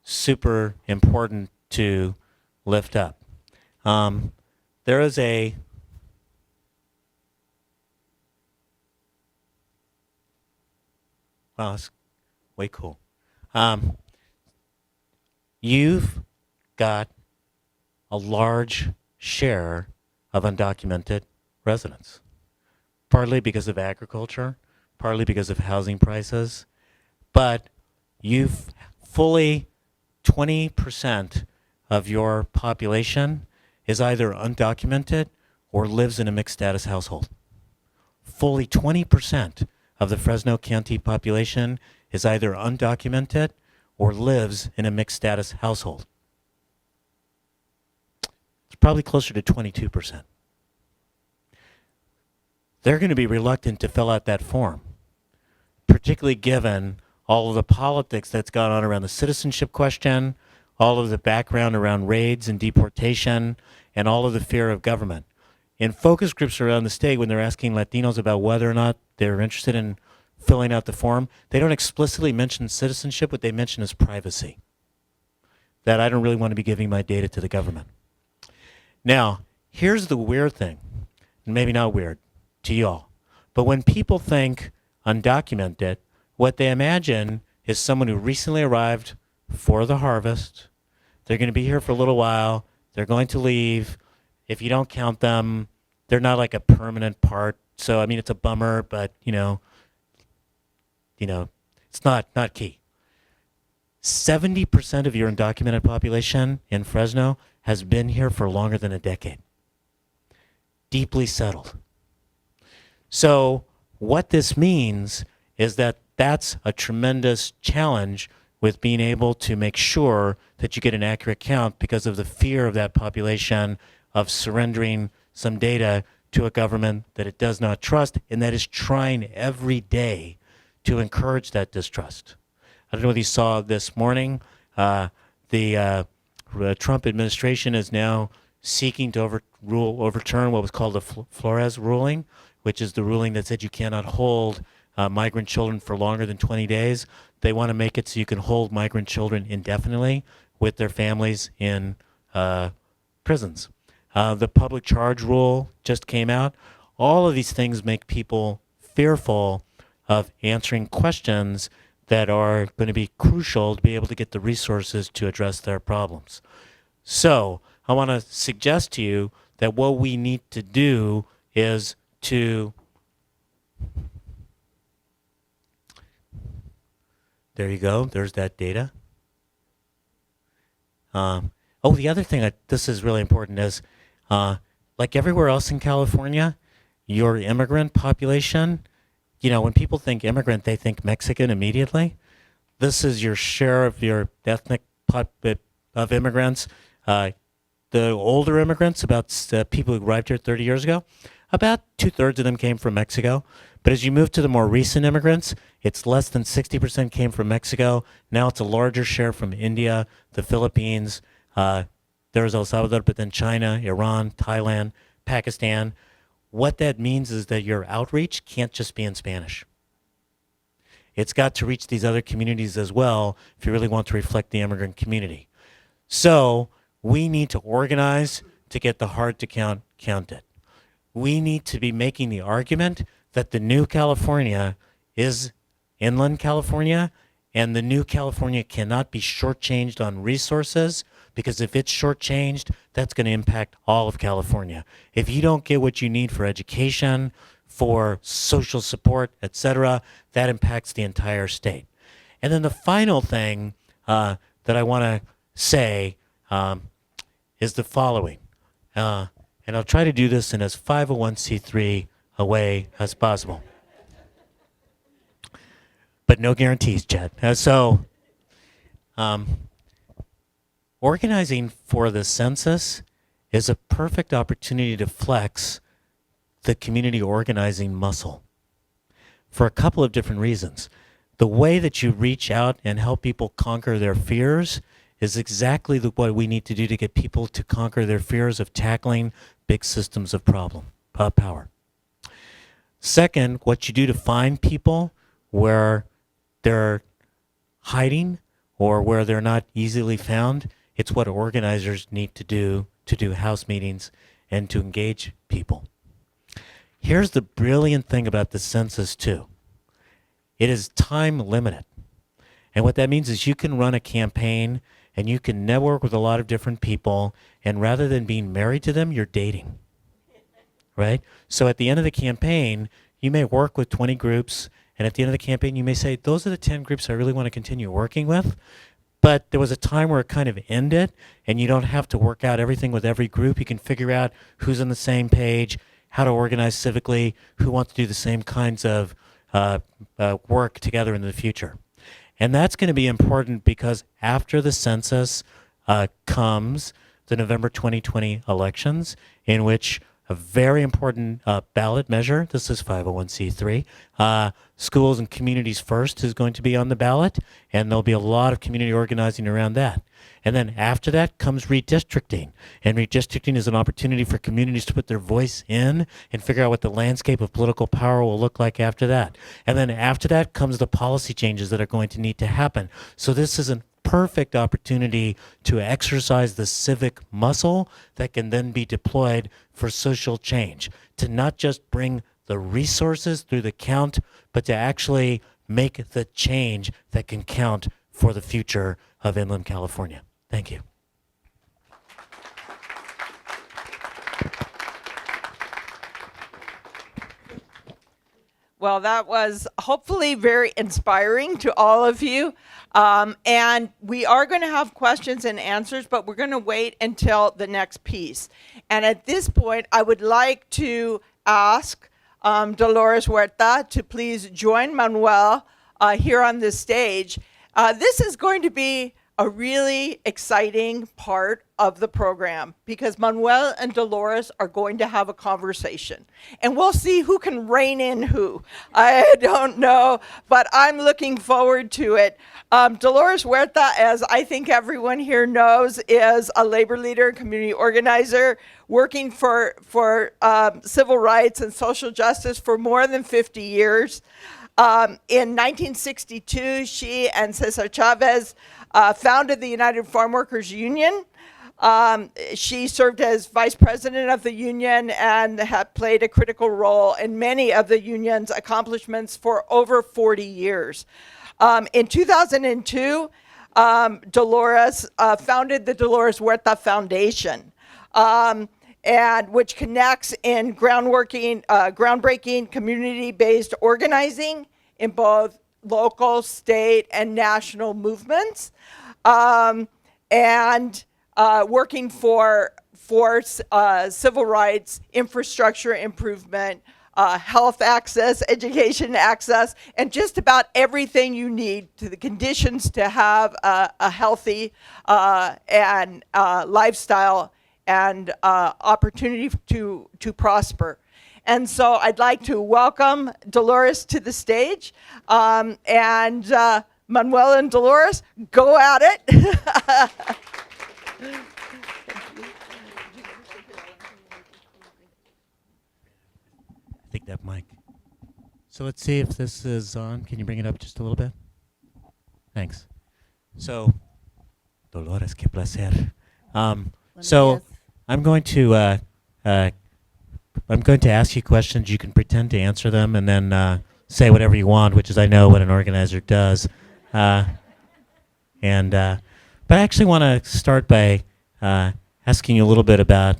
super important to lift up. There is a wow, that's way cool. You've got a large share of undocumented residents, partly because of agriculture, partly because of housing prices, but you've fully 20% of your population is either undocumented or lives in a mixed status household. Fully 20% of the Fresno County population is either undocumented or lives in a mixed status household. It's probably closer to 22%. They're going to be reluctant to fill out that form, particularly given all of the politics that's gone on around the citizenship question, all of the background around raids and deportation, and all of the fear of government. In focus groups around the state, when they're asking Latinos about whether or not they're interested in filling out the form, they don't explicitly mention citizenship. What they mention is privacy, that I don't really want to be giving my data to the government. Now, here's the weird thing, and maybe not weird to y'all, but when people think undocumented, what they imagine is someone who recently arrived for the harvest. They're going to be here for a little while. They're going to leave. If you don't count them, they're not like a permanent part. So, I mean, it's a bummer, but, it's not key. 70% of your undocumented population in Fresno has been here for longer than a decade. Deeply settled. So what this means is that that's a tremendous challenge with being able to make sure that you get an accurate count because of the fear of that population of surrendering some data to a government that it does not trust and that is trying every day to encourage that distrust. I don't know whether you saw this morning, the Trump administration is now seeking to overturn what was called the Flores ruling, which is the ruling that said you cannot hold migrant children for longer than 20 days. They want to make it so you can hold migrant children indefinitely with their families in prisons. The public charge rule just came out. All of these things make people fearful of answering questions that are going to be crucial to be able to get the resources to address their problems. So I want to suggest to you that what we need to do is to, there you go, there's that data. The other thing, this is really important, is like everywhere else in California, your immigrant population, when people think immigrant, they think Mexican immediately. This is your share of your ethnic of immigrants. The older immigrants, about people who arrived here 30 years ago, about 2/3 of them came from Mexico. But as you move to the more recent immigrants, it's less than 60% came from Mexico. Now it's a larger share from India, the Philippines, there's El Salvador, but then China, Iran, Thailand, Pakistan. What that means is that your outreach can't just be in Spanish. It's got to reach these other communities as well if you really want to reflect the immigrant community. So we need to organize to get the hard to count counted. We need to be making the argument that the new California is inland California, and the new California cannot be shortchanged on resources, because if it's shortchanged, that's going to impact all of California. If you don't get what you need for education, for social support, etc., that impacts the entire state. And then the final thing that I want to say is the following. And I'll try to do this in as 501c3 a way as possible. But no guarantees, Chad. Organizing for the census is a perfect opportunity to flex the community organizing muscle for a couple of different reasons. The way that you reach out and help people conquer their fears is exactly what we need to do to get people to conquer their fears of tackling big systems of power. Second, what you do to find people where they're hiding or where they're not easily found, it's what organizers need to do house meetings and to engage people. Here's the brilliant thing about the census too. It is time limited. And what that means is you can run a campaign and you can network with a lot of different people, and rather than being married to them, you're dating, right? So at the end of the campaign, you may work with 20 groups, and at the end of the campaign, you may say, those are the 10 groups I really want to continue working with. But there was a time where it kind of ended, and you don't have to work out everything with every group. You can figure out who's on the same page, how to organize civically, who wants to do the same kinds of work together in the future. And that's going to be important because after the census comes the November 2020 elections, in which a very important ballot measure, this is 501c3, schools and communities first is going to be on the ballot, and there'll be a lot of community organizing around that. And then after that comes redistricting. And redistricting is an opportunity for communities to put their voice in and figure out what the landscape of political power will look like after that. And then after that comes the policy changes that are going to need to happen. So this is a perfect opportunity to exercise the civic muscle that can then be deployed for social change, to not just bring the resources through the count, but to actually make the change that can count for the future of inland California. Thank you. Well, that was hopefully very inspiring to all of you. And we are going to have questions and answers, but we're going to wait until the next piece. And at this point, I would like to ask Dolores Huerta to please join Manuel here on this stage. This is going to be a really exciting part of the program because Manuel and Dolores are going to have a conversation. And we'll see who can rein in who. I don't know, but I'm looking forward to it. Dolores Huerta, as I think everyone here knows, is a labor leader and community organizer working for civil rights and social justice for more than 50 years. In 1962, she and Cesar Chavez founded the United Farm Workers Union. She served as vice president of the union and had played a critical role in many of the union's accomplishments for over 40 years. In 2002, Dolores founded the Dolores Huerta Foundation, and which connects in groundbreaking community-based organizing in both local, state, and national movements, and working for civil rights, infrastructure improvement, health access, education access, and just about everything you need to the conditions to have a healthy and lifestyle and opportunity to prosper. And so I'd like to welcome Dolores to the stage. And Manuel and Dolores, go at it. Take that mic. So let's see if this is on. Can you bring it up just a little bit? Thanks. So, Dolores, qué placer. So I'm going to ask you questions. You can pretend to answer them, and then say whatever you want, which is I know what an organizer does. But I actually want to start by asking you a little bit about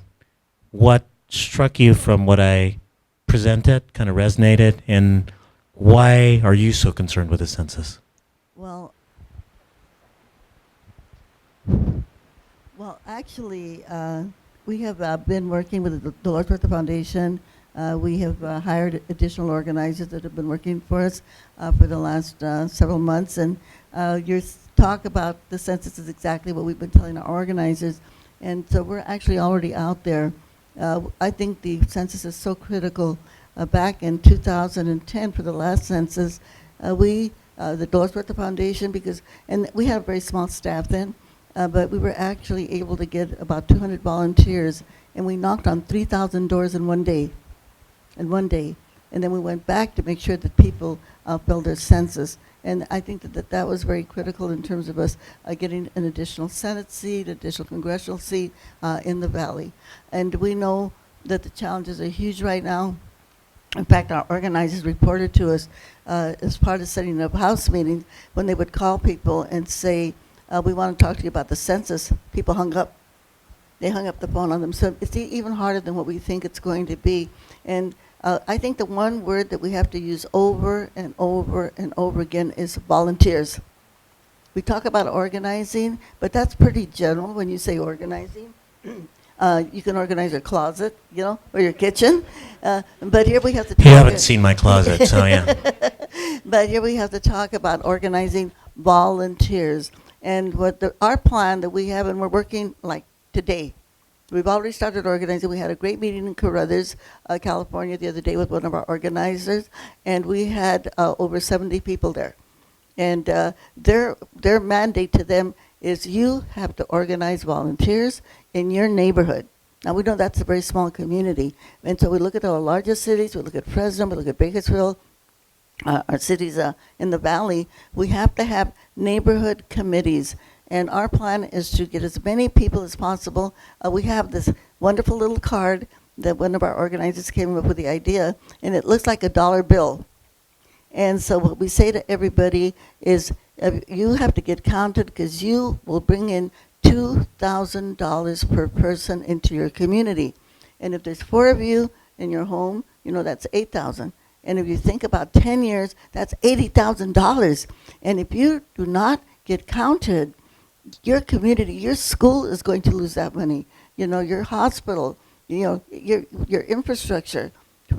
what struck you from what I presented, kind of resonated, and why are you so concerned with the census? Well, actually, we have been working with the Dolores Huerta Foundation. We have hired additional organizers that have been working for us for the last several months. And your talk about the census is exactly what we've been telling our organizers. And so we're actually already out there. I think the census is so critical. Back in 2010, for the last census, the Dolores Huerta Foundation, and we had a very small staff then, but we were actually able to get about 200 volunteers, and we knocked on 3,000 doors in one day. And then we went back to make sure that people filled their census. And I think that was very critical in terms of us getting an additional Senate seat, additional congressional seat in the Valley. And we know that the challenges are huge right now. In fact, our organizers reported to us as part of setting up House meetings, when they would call people and say, we want to talk to you about the census, people hung up. They hung up the phone on them. So it's even harder than what we think it's going to be. And I think the one word that we have to use over and over and over again is volunteers. We talk about organizing, but that's pretty general when you say organizing. You can organize your closet, or your kitchen. But here we have to talk. You haven't seen my closet, so yeah. But here we have to talk about organizing volunteers. And our plan that we have, and we're working like today. We've already started organizing. We had a great meeting in Carruthers, California the other day with one of our organizers, and we had over 70 people there. And their mandate to them is you have to organize volunteers in your neighborhood. Now, we know that's a very small community. And so we look at our largest cities, we look at Fresno, we look at Bakersfield, our cities in the Valley. We have to have neighborhood committees. And our plan is to get as many people as possible. We have this wonderful little card that one of our organizers came up with the idea, and it looks like a dollar bill. And so what we say to everybody is, you have to get counted because you will bring in $2,000 per person into your community. And if there's 4 of you in your home, that's 8,000. And if you think about 10 years, that's $80,000. And if you do not get counted, your community, your school is going to lose that money. You know, your hospital, you know, your infrastructure.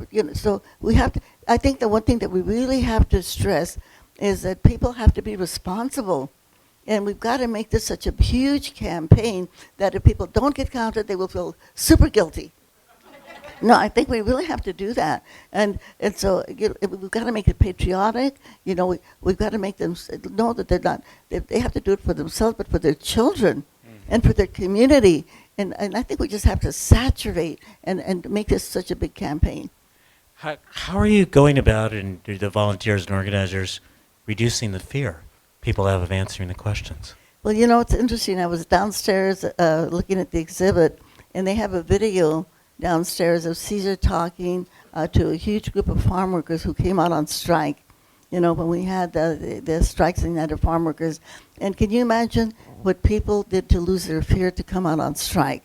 You know, so we have to, I think the one thing that we really have to stress is that people have to be responsible. And we've got to make this such a huge campaign that if people don't get counted, they will feel super guilty. No, I think we really have to do that. And so we've got to make it patriotic. You know, we've got to make them know that they're not, they have to do it for themselves, but for their children and for their community. And I think we just have to saturate and make this such a big campaign. How are you going about, and the volunteers and organizers, reducing the fear people have of answering the questions? Well, you know, it's interesting. I was downstairs looking at the exhibit, and they have a video downstairs of Caesar talking to a huge group of farm workers who came out on strike. You know, when we had the strikes in the United Farm Workers. And can you imagine what people did to lose their fear to come out on strike?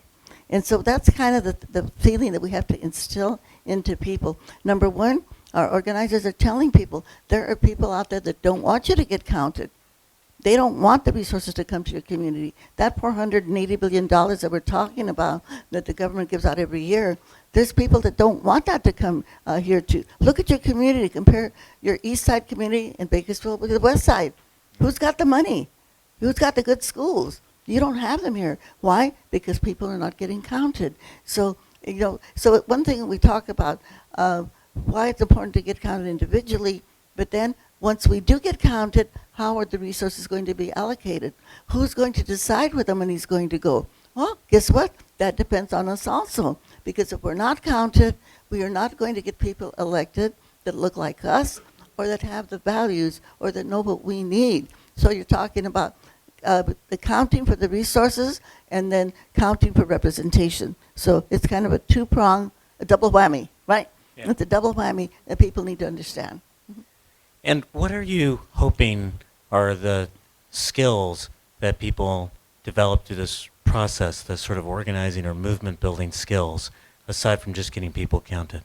And so that's kind of the feeling that we have to instill into people. Number one, our organizers are telling people there are people out there that don't want you to get counted. They don't want the resources to come to your community. That poor $180 billion that we're talking about that the government gives out every year, there's people that don't want that to come here to. Look at your community. Compare your east side community in Bakersfield with the west side. Who's got the money? Who's got the good schools? You don't have them here. Why? Because people are not getting counted. So, you know, so one thing we talk about, why it's important to get counted individually, but then once we do get counted, how are the resources going to be allocated? Who's going to decide where the money's going to go? Well, guess what? That depends on us also. Because if we're not counted, we are not going to get people elected that look like us or that have the values or that know what we need. So you're talking about the counting for the resources and then counting for representation. So it's kind of a two-prong, a double whammy, right? Yeah. It's a double whammy that people need to understand. And what are you hoping are the skills that people develop through this process, the sort of organizing or movement building skills, aside from just getting people counted?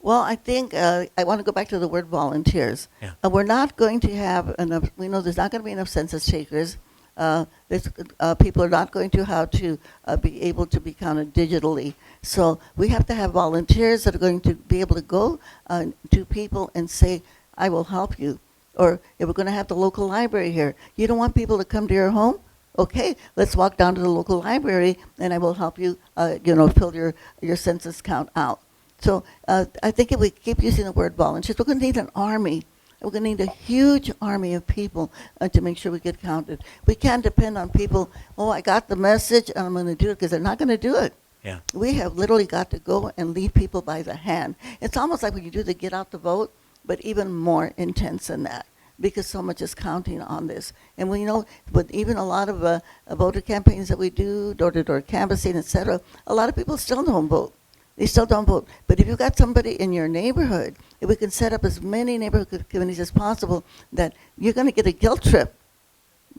Well, I think I want to go back to the word volunteers. Yeah. We're not going to have enough, we know there's not going to be enough census takers. People are not going to have to be able to be counted digitally. So we have to have volunteers that are going to be able to go to people and say, I will help you. Or if we're going to have the local library here, you don't want people to come to your home? Okay, let's walk down to the local library and I will help you, fill your census count out. So I think if we keep using the word volunteers, we're going to need an army. We're going to need a huge army of people to make sure we get counted. We can't depend on people, oh, I got the message and I'm going to do it, because they're not going to do it. Yeah. We have literally got to go and lead people by the hand. It's almost like when you do the get out the vote, but even more intense than that, because so much is counting on this. And we know, but even a lot of voter campaigns that we do, door-to-door canvassing, et cetera, a lot of people still don't vote. They still don't vote. But if you've got somebody in your neighborhood, if we can set up as many neighborhood committees as possible, that you're going to get a guilt trip.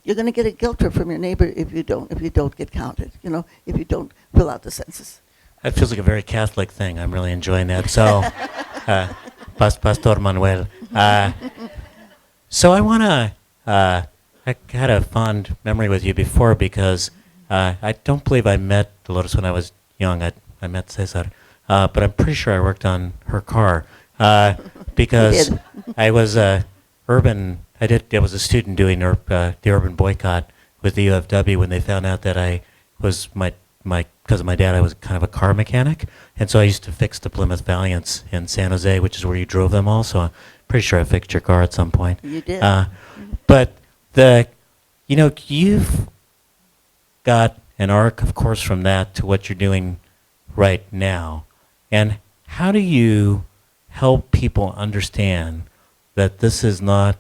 You're going to get a guilt trip from your neighbor if you don't get counted, if you don't fill out the census. That feels like a very Catholic thing. I'm really enjoying that. So, Pastor Manuel. So I want to, I had a fond memory with you before because I don't believe I met Dolores when I was young. I met Cesar, but I'm pretty sure I worked on her car because I was I was a student doing the urban boycott with the UFW when they found out that I was because of my dad, I was kind of a car mechanic, and so I used to fix the Plymouth Valiants in San Jose, which is where you drove them all. So I'm pretty sure I fixed your car at some point. You did. But you've got an arc, of course, from that to what you're doing right now. And how do you help people understand that this is not,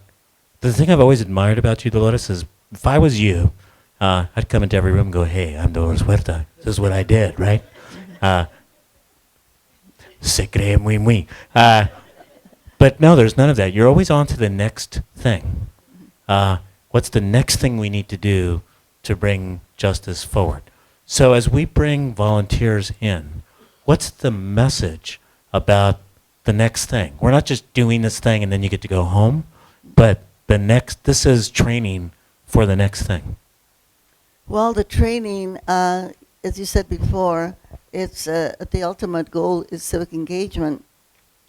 the thing I've always admired about you, Dolores, is if I was you, I'd come into every room and go, hey, I'm Dolores Huerta. This is what I did, right? Se cree muy muy. But no, there's none of that. You're always on to the next thing. What's the next thing we need to do to bring justice forward? So as we bring volunteers in, what's the message about the next thing. We're not just doing this thing and then you get to go home, but this is training for the next thing. Well, the training, as you said before, it's the ultimate goal is civic engagement.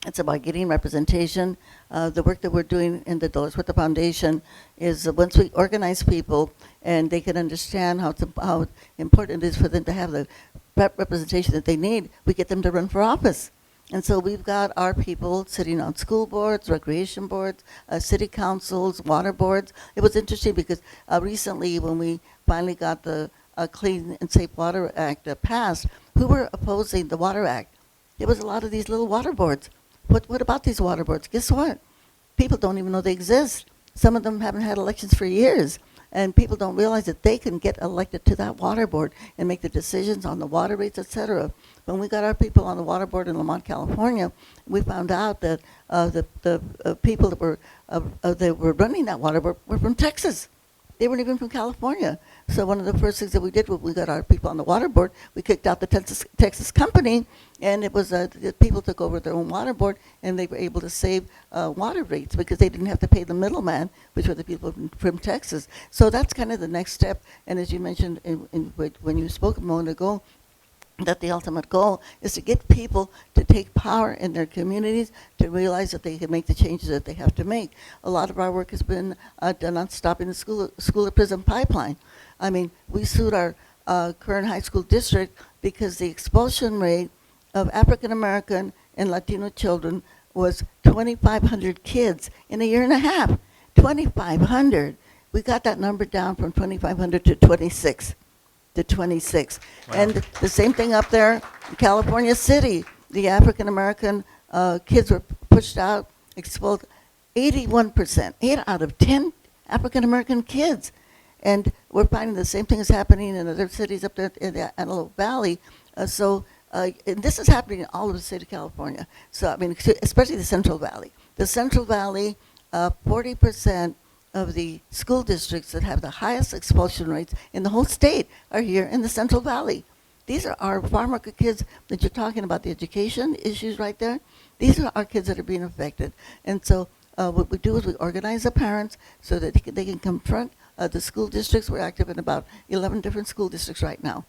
It's about getting representation. The work that we're doing in the Dolores Huerta Foundation is once we organize people and they can understand how important it is for them to have the representation that they need, we get them to run for office. And so we've got our people sitting on school boards, recreation boards, city councils, water boards. It was interesting because recently when we finally got the Clean and Safe Water Act passed, who were opposing the Water Act? There was a lot of these little water boards. What about these water boards? Guess what? People don't even know they exist. Some of them haven't had elections for years. And people don't realize that they can get elected to that water board and make the decisions on the water rates, et cetera. When we got our people on the water board in Lamont, California, we found out that the people that were running that water board were from Texas. They weren't even from California. So one of the first things that we did when we got our people on the water board, we kicked out the Texas company, and it was the people took over their own water board, and they were able to save water rates because they didn't have to pay the middleman, which were the people from Texas. So that's kind of the next step. And as you mentioned when you spoke a moment ago, that the ultimate goal is to get people to take power in their communities, to realize that they can make the changes that they have to make. A lot of our work has been done on stopping the school to prison pipeline. I mean, we sued our current high school district because the expulsion rate of African American and Latino children was 2,500 kids in a year and a half. 2,500. We got that number down from 2,500 to 26. Wow. And the same thing up there in California City. The African American kids were pushed out, expelled 81%, 8 out of 10 African American kids. And we're finding the same thing is happening in other cities up there in the Antelope Valley. And this is happening in all of the state of California. So, I mean, especially the Central Valley. The Central Valley, 40% of the school districts that have the highest expulsion rates in the whole state are here in the Central Valley. These are our farm worker kids that you're talking about, the education issues right there. These are our kids that are being affected. And so what we do is we organize the parents so that they can confront the school districts. We're active in about 11 different school districts right now.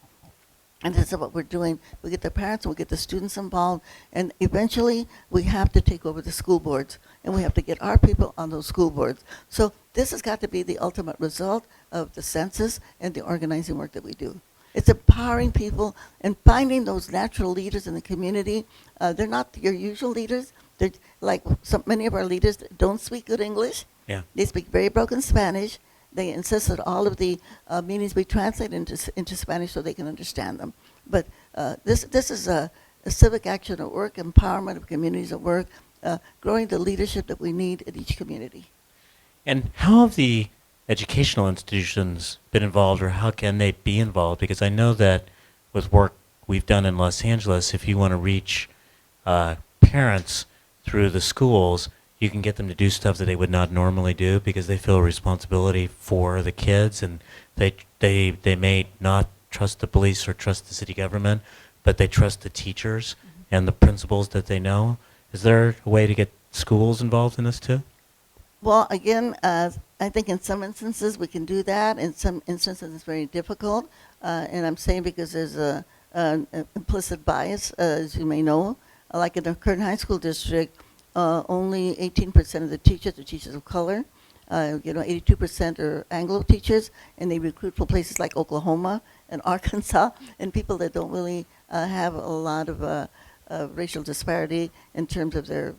And this is what we're doing. We get the parents and we get the students involved. And eventually, we have to take over the school boards. And we have to get our people on those school boards. So this has got to be the ultimate result of the census and the organizing work that we do. It's empowering people and finding those natural leaders in the community. They're not your usual leaders. They're like many of our leaders don't speak good English. Yeah. They speak very broken Spanish. They insist that all of the meanings be translated into Spanish so they can understand them. But this is a civic action at work, empowerment of communities at work, growing the leadership that we need in each community. And how have the educational institutions been involved, or how can they be involved? Because I know that with work we've done in Los Angeles, if you want to reach parents through the schools, you can get them to do stuff that they would not normally do because they feel a responsibility for the kids, and they may not trust the police or trust the city government, but they trust the teachers and the principals that they know. Is there a way to get schools involved in this too? Well, again, I think in some instances we can do that. In some instances it's very difficult. And I'm saying because there's an implicit bias, as you may know. Like in the current high school district, only 18% of the teachers are teachers of color. 82% are Anglo teachers, and they recruit from places like Oklahoma and Arkansas, and people that don't really have a lot of racial disparity in terms of their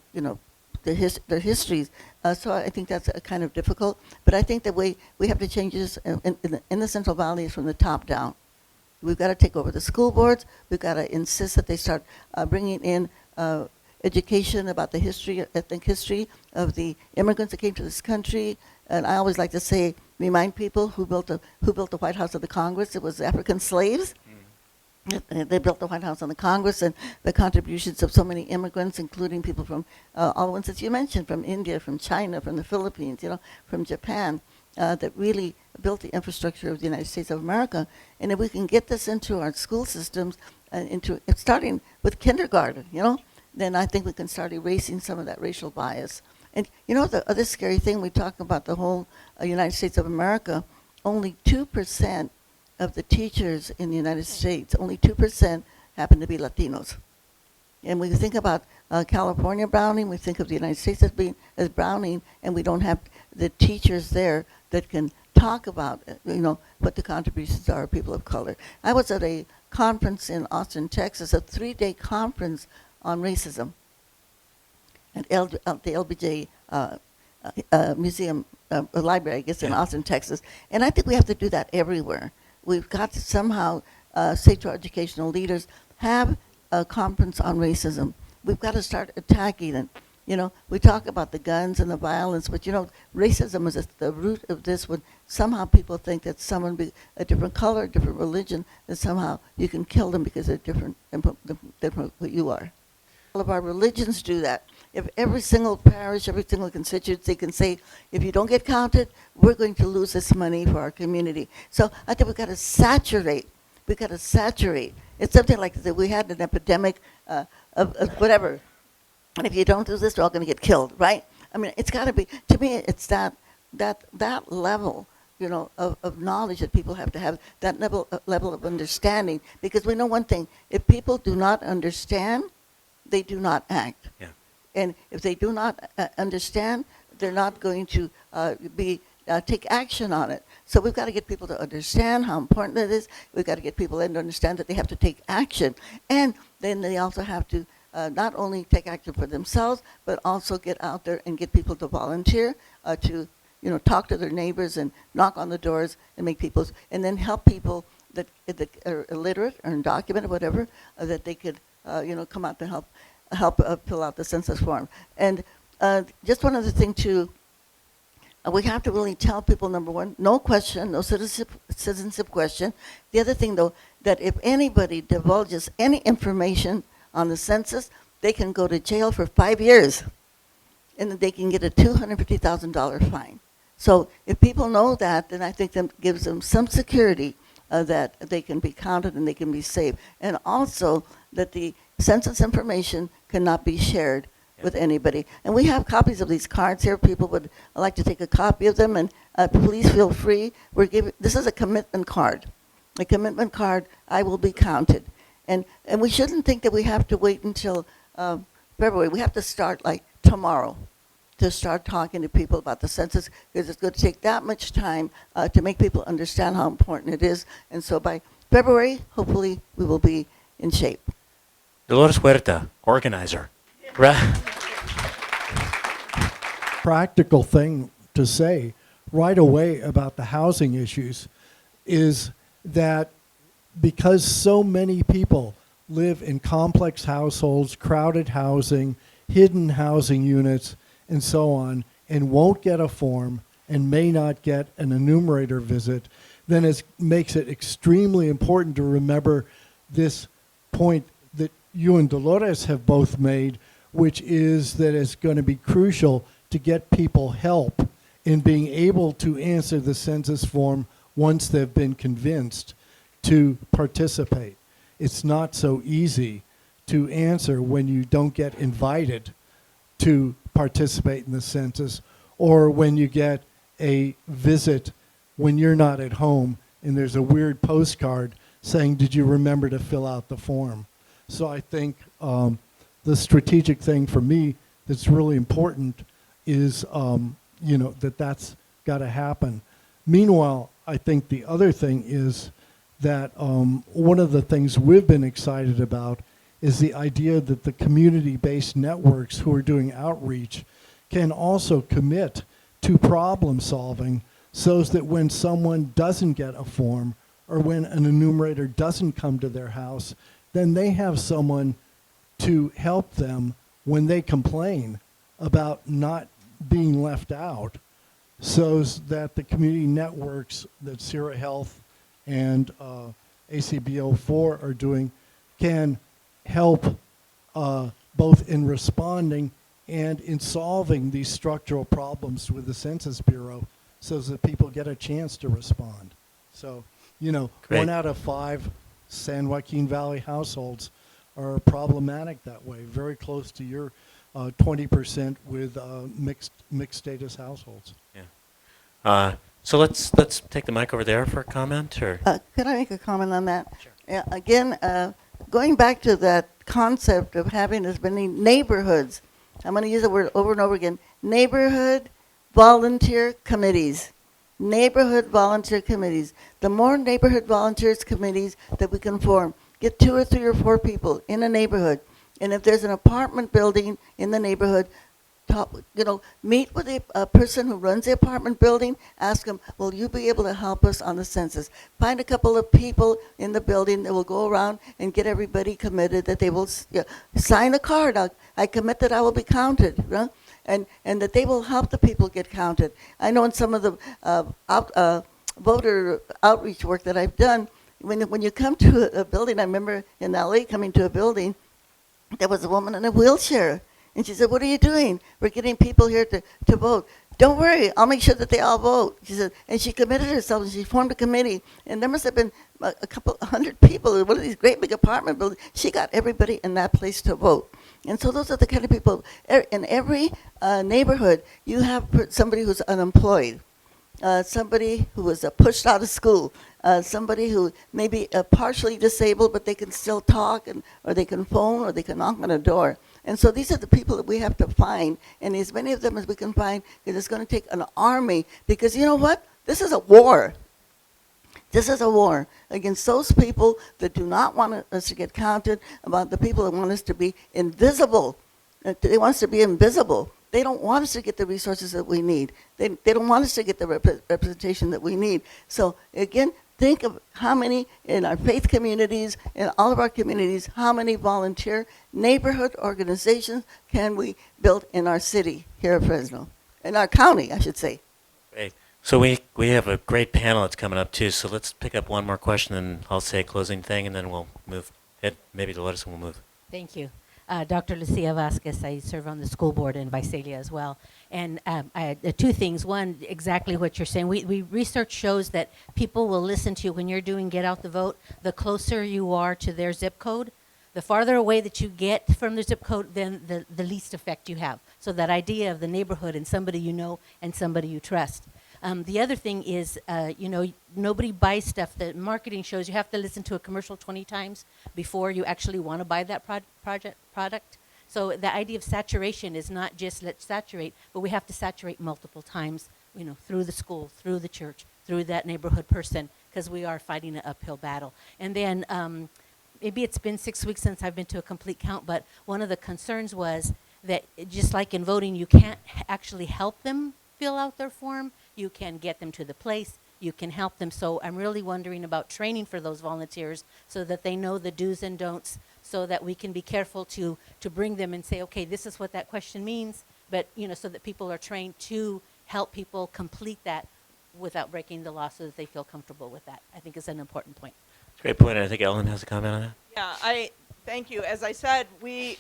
histories. So I think that's kind of difficult. But I think the way we have to change this in the Central Valley is from the top down. We've got to take over the school boards. We've got to insist that they start bringing in education about the ethnic history of the immigrants that came to this country. And I always like to say, remind people who built the White House of the Congress. It was African slaves. They built the White House and the Congress, and the contributions of so many immigrants, including people from all the ones that you mentioned, from India, from China, from the Philippines, from Japan, that really built the infrastructure of the United States of America. And if we can get this into our school systems, starting with kindergarten, then I think we can start erasing some of that racial bias. And you know, the other scary thing, we talk about the whole United States of America, only 2% of the teachers in the United States, only 2% happen to be Latinos. And when you think about California browning, we think of the United States as browning, and we don't have the teachers there that can talk about, what the contributions are of people of color. I was at a conference in Austin, Texas, a 3-day conference on racism at the LBJ Museum, Library, I guess, in Austin, Texas. And I think we have to do that everywhere. We've got to somehow say to our educational leaders, have a conference on racism. We've got to start attacking it. We talk about the guns and the violence, but racism is the root of this. When somehow people think that someone be a different color, a different religion, that somehow you can kill them because they're different than what you are. All of our religions do that. If every single parish, every single constituency can say, if you don't get counted, we're going to lose this money for our community. So I think we've got to saturate. It's something like that. We had an epidemic of whatever. And if you don't do this, they're all going to get killed, right? I mean, it's got to be, to me, it's that level, of knowledge that people have to have, that level of understanding. Because we know one thing, if people do not understand, they do not act. Yeah. And if they do not understand, they're not going to take action on it. So we've got to get people to understand how important it is. We've got to get people in to understand that they have to take action. And then they also have to not only take action for themselves, but also get out there and get people to volunteer, to talk to their neighbors and knock on the doors and make people, and then help people that are illiterate or undocumented, whatever, that they could come out to help fill out the census form. And just one other thing too, we have to really tell people, number one, no question, no citizenship question. The other thing though, that if anybody divulges any information on the census, they can go to jail for 5 years, and they can get a $250,000 fine. So if people know that, then I think that gives them some security that they can be counted and they can be safe. And also that the census information cannot be shared with anybody. And we have copies of these cards here. People would like to take a copy of them, and please feel free. This is a commitment card. A commitment card, I will be counted. And we shouldn't think that we have to wait until February. We have to start like tomorrow to start talking to people about the census, because it's going to take that much time to make people understand how important it is. And so by February, hopefully, we will be in shape. Dolores Huerta, organizer. Right. Practical thing to say right away about the housing issues is that because so many people live in complex households, crowded housing, hidden housing units, and so on, and won't get a form and may not get an enumerator visit, then it makes it extremely important to remember this point that you and Dolores have both made, which is that it's going to be crucial to get people help in being able to answer the census form once they've been convinced to participate. It's not so easy to answer when you don't get invited to participate in the census, or when you get a visit when you're not at home and there's a weird postcard saying, did you remember to fill out the form? So I think the strategic thing for me that's really important is that's got to happen. Meanwhile, I think the other thing is that one of the things we've been excited about is the idea that the community-based networks who are doing outreach can also commit to problem solving, so that when someone doesn't get a form or when an enumerator doesn't come to their house, then they have someone to help them when they complain about not being left out, so that the community networks that Sierra Health and ACBO4 are doing can help both in responding and in solving these structural problems with the Census Bureau, so that people get a chance to respond. So, Great. 1 out of 5 San Joaquin Valley households are problematic that way, very close to your 20% with mixed status households. Yeah. So let's take the mic over there for a comment, or Could I make a comment on that? Sure. Yeah, again, going back to that concept of having as many neighborhoods, I'm going to use the word over and over again, neighborhood volunteer committees. Neighborhood volunteer committees. The more neighborhood volunteers committees that we can form, get 2 or 3 or 4 people in a neighborhood, and if there's an apartment building in the neighborhood, meet with the person who runs the apartment building, ask them, will you be able to help us on the census? Find a couple of people in the building that will go around and get everybody committed that they will sign a card. I commit that I will be counted, you know? And that they will help the people get counted. I know in some of the voter outreach work that I've done, when you come to a building, I remember in LA coming to a building, there was a woman in a wheelchair. And she said, what are you doing? We're getting people here to vote. Don't worry, I'll make sure that they all vote. She said, and she committed herself, and she formed a committee. And there must have been a couple 100 people in one of these great big apartment buildings. She got everybody in that place to vote. And so those are the kind of people. In every neighborhood, you have somebody who's unemployed, somebody who was pushed out of school, somebody who may be partially disabled, but they can still talk, or they can phone, or they can knock on a door. And so these are the people that we have to find, and as many of them as we can find, because it's going to take an army, because you know what? This is a war. This is a war against those people that do not want us to get counted, about the people that want us to be invisible. They want us to be invisible. They don't want us to get the resources that we need. They don't want us to get the representation that we need. So again, think of how many in our faith communities, in all of our communities, how many volunteer neighborhood organizations can we build in our city here at Fresno, in our county, I should say. great. So we have a great panel that's coming up too. So let's pick up one more question, and I'll say a closing thing, and then we'll move. Ed, maybe Dolores will move. Thank you. Dr. Lucia Vasquez, I serve on the school board in Visalia as well. And I had 2 things. One, exactly what you're saying. Research shows that people will listen to you when you're doing Get Out the Vote. The closer you are to their zip code, the farther away that you get from their zip code, then the least effect you have. So that idea of the neighborhood and somebody you know and somebody you trust. The other thing is, nobody buys stuff. The marketing shows you have to listen to a commercial 20 times before you actually want to buy that product. So the idea of saturation is not just let's saturate, but we have to saturate multiple times, through the school, through the church, through that neighborhood person, because we are fighting an uphill battle. And then maybe it's been 6 weeks since I've been to a complete count, but one of the concerns was that just like in voting, you can't actually help them fill out their form. You can get them to the place. You can help them. So I'm really wondering about training for those volunteers so that they know the do's and don'ts, so that we can be careful to bring them and say, okay, this is what that question means, but, so that people are trained to help people complete that without breaking the law, so that they feel comfortable with that. I think is an important point. Great point. I think Ellen has a comment on that. Yeah, thank you. As I said, we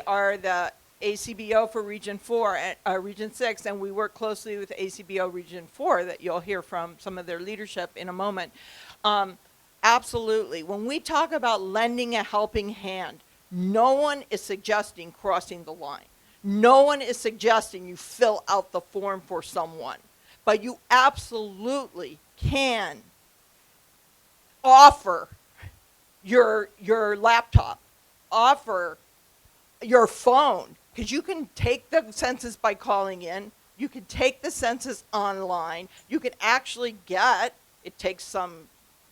are the ACBO for Region 4, Region 6, and we work closely with ACBO Region 4 that you'll hear from some of their leadership in a moment. Absolutely. When we talk about lending a helping hand, no one is suggesting crossing the line. No one is suggesting you fill out the form for someone, but you absolutely can offer your laptop, offer your phone, because you can take the census by calling in. You can take the census online. You can actually it takes some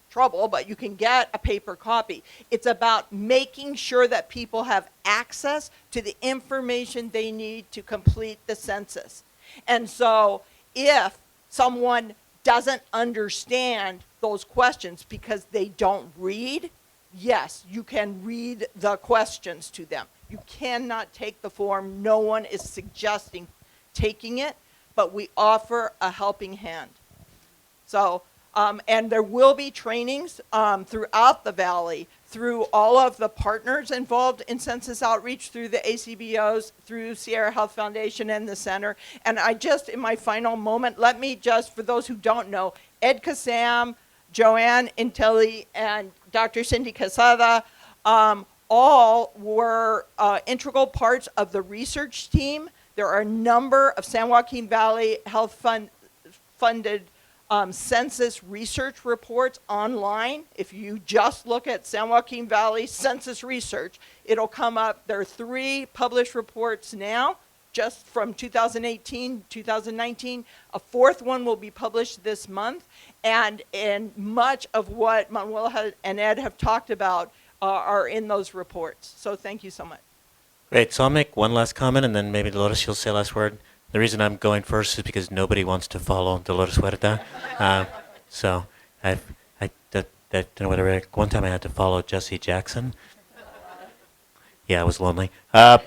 trouble, but you can get a paper copy. It's about making sure that people have access to the information they need to complete the census. And so if someone doesn't understand those questions because they don't read, yes, you can read the questions to them. You cannot take the form. No one is suggesting taking it, but we offer a helping hand. So, and there will be trainings throughout the valley, through all of the partners involved in census outreach, through the ACBOs, through Sierra Health Foundation and the center. And in my final moment, let me just, for those who don't know, Ed Kassam, Joanne Intelli, and Dr. Cindy Casada all were integral parts of the research team. There are a number of San Joaquin Valley Health funded census research reports online. If you just look at San Joaquin Valley census research, it'll come up. There are 3 published reports now, just from 2018, 2019. A 4th one will be published this month. And much of what Manuel and Ed have talked about are in those reports. So thank you so much. Great. So I'll make one last comment, and then maybe Dolores, you'll say a last word. The reason I'm going first is because nobody wants to follow Dolores Huerta. So I don't know whether one time I had to follow Jesse Jackson. Yeah, I was lonely. But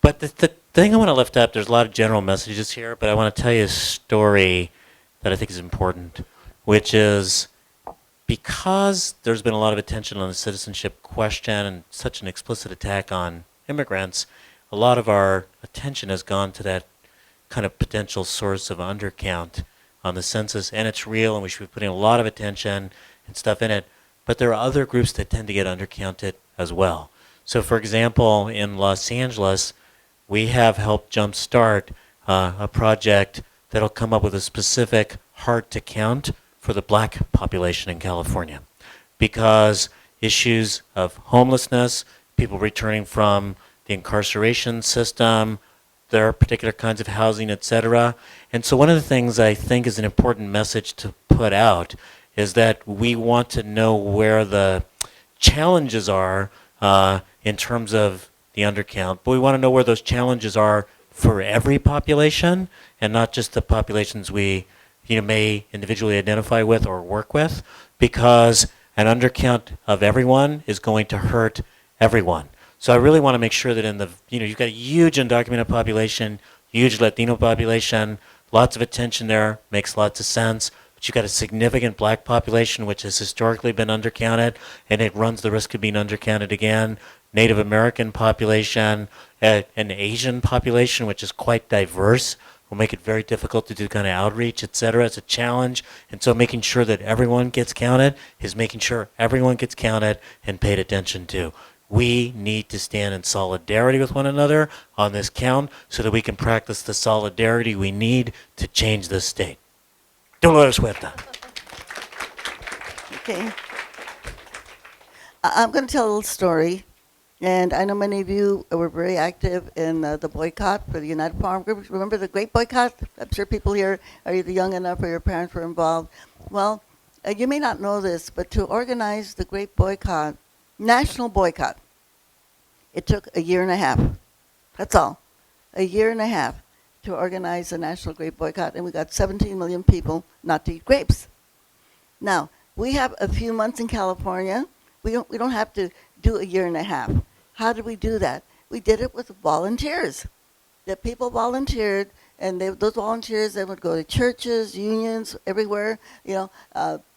the thing I want to lift up, there's a lot of general messages here, but I want to tell you a story that I think is important, which is because there's been a lot of attention on the citizenship question and such an explicit attack on immigrants, a lot of our attention has gone to that kind of potential source of undercount on the census, and it's real, and we should be putting a lot of attention and stuff in it. But there are other groups that tend to get undercounted as well. So, for example, in Los Angeles, we have helped jumpstart a project that'll come up with a specific hard to count for the black population in California, because issues of homelessness, people returning from the incarceration system, there are particular kinds of housing, etc. And so one of the things I think is an important message to put out is that we want to know where the challenges are in terms of the undercount, but we want to know where those challenges are for every population and not just the populations we may individually identify with or work with, because an undercount of everyone is going to hurt everyone. So I really want to make sure that in the, you've got a huge undocumented population, huge Latino population, lots of attention there, makes lots of sense, but you've got a significant black population which has historically been undercounted, and it runs the risk of being undercounted again. Native American population, an Asian population which is quite diverse, will make it very difficult to do kind of outreach, et cetera. It's a challenge. And so making sure that everyone gets counted is making sure everyone gets counted and paid attention to. We need to stand in solidarity with one another on this count so that we can practice the solidarity we need to change this state. Dolores Huerta. Okay. I'm going to tell a little story. And I know many of you were very active in the boycott for the United Farm Group. Remember the Great Boycott? I'm sure people here are either young enough or your parents were involved. Well, you may not know this, but to organize the Great Boycott, national boycott, it took a year and a half. That's all. A year and a half to organize a national grape boycott, and we got 17 million people not to eat grapes. Now, we have a few months in California. We don't have to do a year and a half. How did we do that? We did it with volunteers. The people volunteered, and those volunteers then would go to churches, unions, everywhere,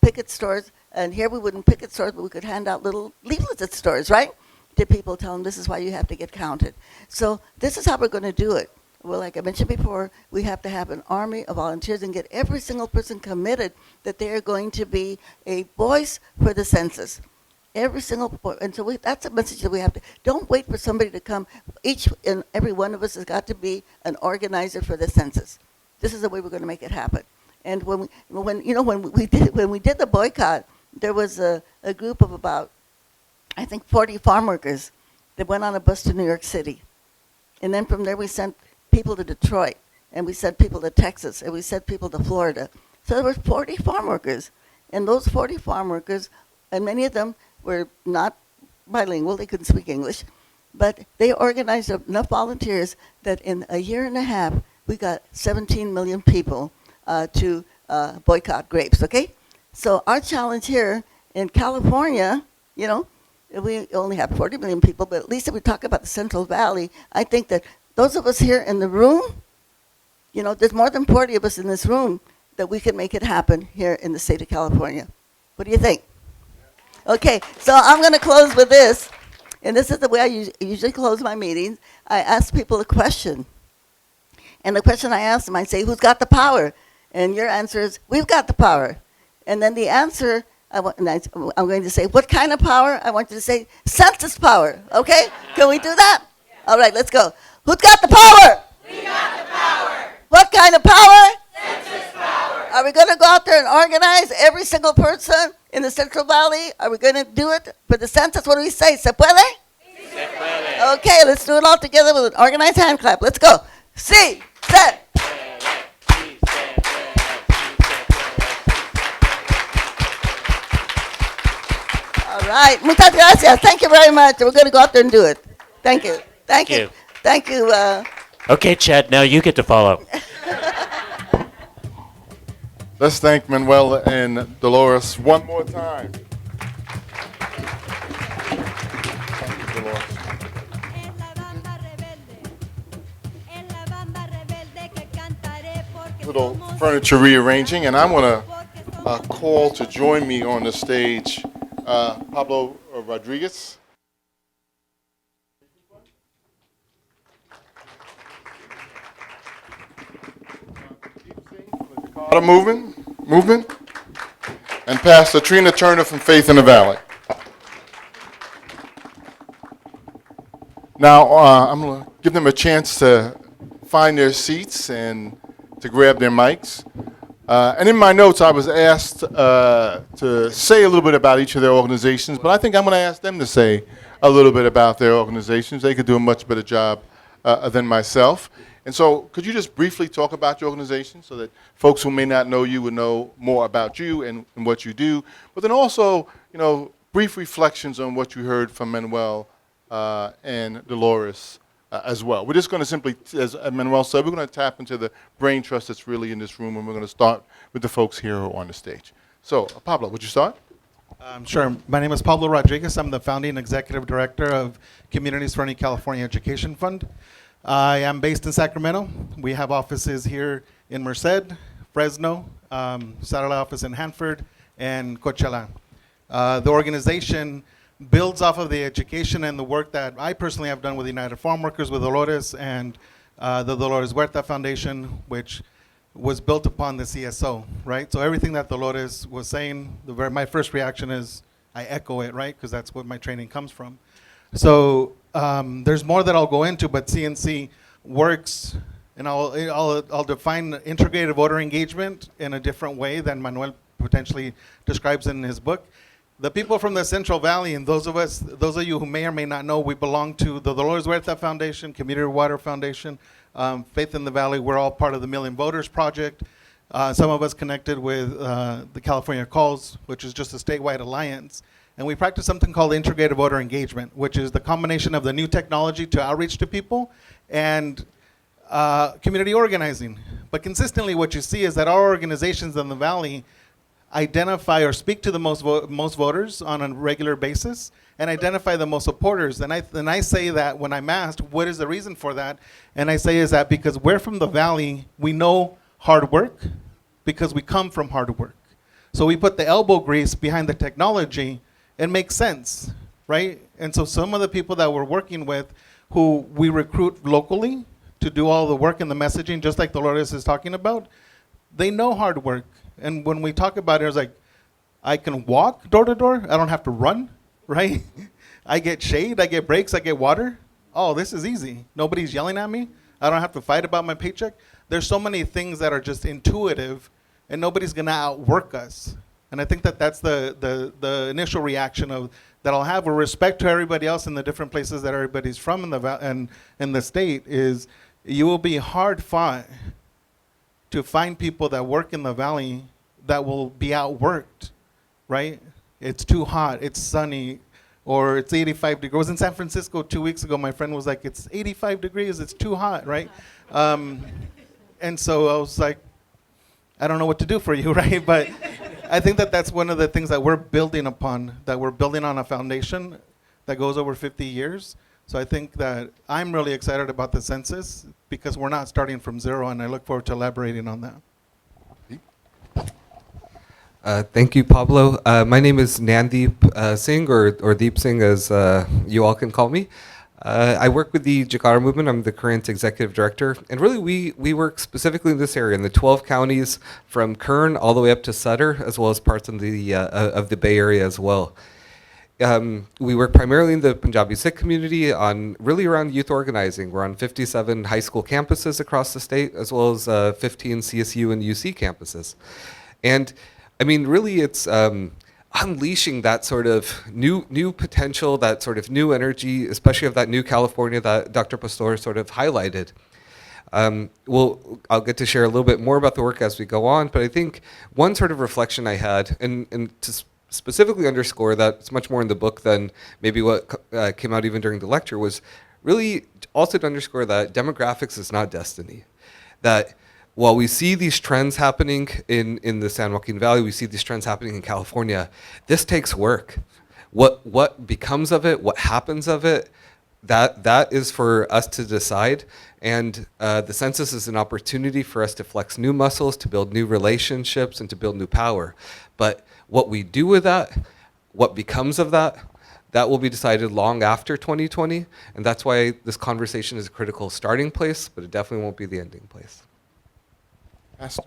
picket stores. And here we wouldn't picket stores, but we could hand out little leaflets at stores, right? To people, tell them this is why you have to get counted. So this is how we're going to do it. Well, like I mentioned before, we have to have an army of volunteers and get every single person committed that they are going to be a voice for the census. Every single, and so that's a message that we have to, don't wait for somebody to come. Each and every one of us has got to be an organizer for the census. This is the way we're going to make it happen. And when we did the boycott, there was a group of about, I think, 40 farm workers that went on a bus to New York City. And then from there we sent people to Detroit, and we sent people to Texas, and we sent people to Florida. So there were 40 farm workers. And those 40 farm workers, and many of them were not bilingual, they couldn't speak English, but they organized enough volunteers that in a year and a half, we got 17 million people to boycott grapes, okay? So our challenge here in California, we only have 40 million people, but at least if we talk about the Central Valley, I think that those of us here in the room, there's more than 40 of us in this room that we can make it happen here in the state of California. What do you think? Okay, so I'm going to close with this, and this is the way I usually close my meetings. I ask people a question, and the question I ask them, I say, who's got the power? And your answer is, we've got the power. And then the answer I'm going to say, what kind of power? I want you to say, census power, okay? Can we do that? All right, let's go. Who's got the power? We got the power. What kind of power? Census power. Are we going to go out there and organize every single person in the Central Valley? Are we going to do it for the census? What do we say? ¿Se puede? Se puede. Okay, let's do it all together with an organized hand clap. Let's go. Sí, se. All right. Muchas gracias. Thank you very much. We're going to go out there and do it. Thank you. Thank you. you. Thank you. Okay, Chad, now you get to follow. Let's thank Manuel and Dolores one more time. Thank you, Dolores. En la banda rebelde, en la banda rebelde que cantaré porque Little somos furniture rearranging, and I'm going to call to join me on the stage Pablo Rodriguez. Jakara movement, and Pastor Trena Turner from Faith in the Valley. Now, I'm going to give them a chance to find their seats and to grab their mics. And in my notes, I was asked to say a little bit about each of their organizations, but I think I'm going to ask them to say a little bit about their organizations. They could do a much better job than myself. And so could you just briefly talk about your organization so that folks who may not know you would know more about you and what you do, but then also, brief reflections on what you heard from Manuel and Dolores as well. We're just going to simply, as Manuel said, we're going to tap into the brain trust that's really in this room, and we're going to start with the folks here who are on the stage. So, Pablo, would you start? Sure. My name is Pablo Rodriguez. I'm the founding executive director of Communities for Any California Education Fund. I am based in Sacramento. We have offices here in Merced, Fresno, satellite office in Hanford, and Coachella. The organization builds off of the education and the work that I personally have done with United Farm Workers, with Dolores, and the Dolores Huerta Foundation, which was built upon the CSO, right? So everything that Dolores was saying, my first reaction is I echo it, right? Because that's what my training comes from. So there's more that I'll go into, but CNC works, and I'll define integrated voter engagement in a different way than Manuel potentially describes in his book. The people from the Central Valley, and those of you who may or may not know, we belong to the Dolores Huerta Foundation, Community Water Foundation, Faith in the Valley. We're all part of the Million Voters Project. Some of us connected with the California Calls, which is just a statewide alliance. And we practice something called integrated voter engagement, which is the combination of the new technology to outreach to people and community organizing. But consistently what you see is that our organizations in the Valley identify or speak to the most voters on a regular basis and identify the most supporters. And I say that when I'm asked, what is the reason for that? And I say is that because we're from the Valley, we know hard work because we come from hard work. So we put the elbow grease behind the technology. It makes sense, right? And so some of the people that we're working with who we recruit locally to do all the work and the messaging, just like Dolores is talking about, they know hard work. And when we talk about it, it's like, I can walk door to door. I don't have to run, right? I get shade, I get breaks, I get water. Oh, this is easy. Nobody's yelling at me. I don't have to fight about my paycheck. There's so many things that are just intuitive, and nobody's going to outwork us. And I think that that's the initial reaction that I'll have with respect to everybody else in the different places that everybody's from in the state is you will be hard fought to find people that work in the Valley that will be outworked, right? It's too hot, it's sunny, or it's 85 degrees. I was in San Francisco 2 weeks ago. My friend was like, it's 85 degrees, it's too hot, right? And so I was like, I don't know what to do for you, right? But I think that that's one of the things that we're building upon, that we're building on a foundation that goes over 50 years. So I think that I'm really excited about the census because we're not starting from zero, and I look forward to elaborating on that. Thank you, Pablo. My name is Nandeep Singh, or Deep Singh, as you all can call me. I work with the Jakara movement. I'm the current executive director. And really, we work specifically in this area, in the 12 counties from Kern all the way up to Sutter, as well as parts of the Bay Area as well. We work primarily in the Punjabi Sikh community on really around youth organizing. We're on 57 high school campuses across the state, as well as 15 CSU and UC campuses. And I mean, really, it's unleashing that sort of new potential, that sort of new energy, especially of that new California that Dr. Pastor sort of highlighted. I'll get to share a little bit more about the work as we go on, but I think one sort of reflection I had, and to specifically underscore that it's much more in the book than maybe what came out even during the lecture, was really also to underscore that demographics is not destiny. That while we see these trends happening in the San Joaquin Valley, we see these trends happening in California, this takes work. What becomes of it, what happens of it, that is for us to decide. And the census is an opportunity for us to flex new muscles, to build new relationships, and to build new power. But what we do with that, what becomes of that will be decided long after 2020. And that's why this conversation is a critical starting place, but it definitely won't be the ending place. Pastor.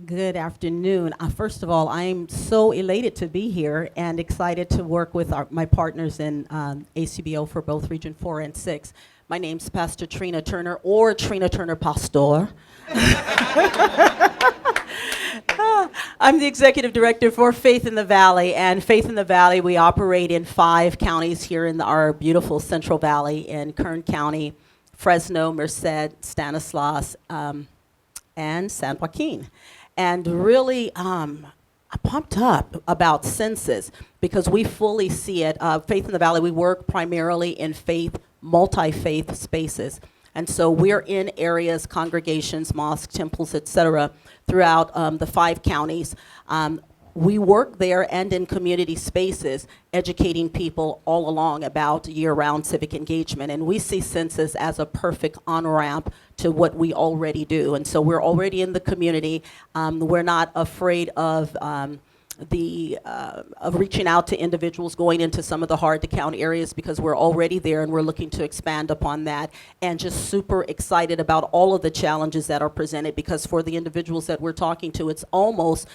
Good afternoon. First of all, I'm so elated to be here and excited to work with my partners in ACBO for both Region 4 and 6. My name's Pastor Trena Turner, or Trena Turner Pastor. I'm the executive director for Faith in the Valley, and Faith in the Valley, we operate in 5 counties here in our beautiful Central Valley in Kern County, Fresno, Merced, Stanislaus, and San Joaquin. And really I'm pumped up about Census because we fully see it. Faith in the Valley, we work primarily in multi-faith spaces. And so we're in areas, congregations, mosques, temples, etc., throughout the 5 counties. We work there and in community spaces, educating people all along about year-round civic engagement. And we see Census as a perfect on-ramp to what we already do. And so we're already in the community. We're not afraid of reaching out to individuals going into some of the hard-to-count areas because we're already there and we're looking to expand upon that, and just super excited about all of the challenges that are presented, because for the individuals that we're talking to, it's almost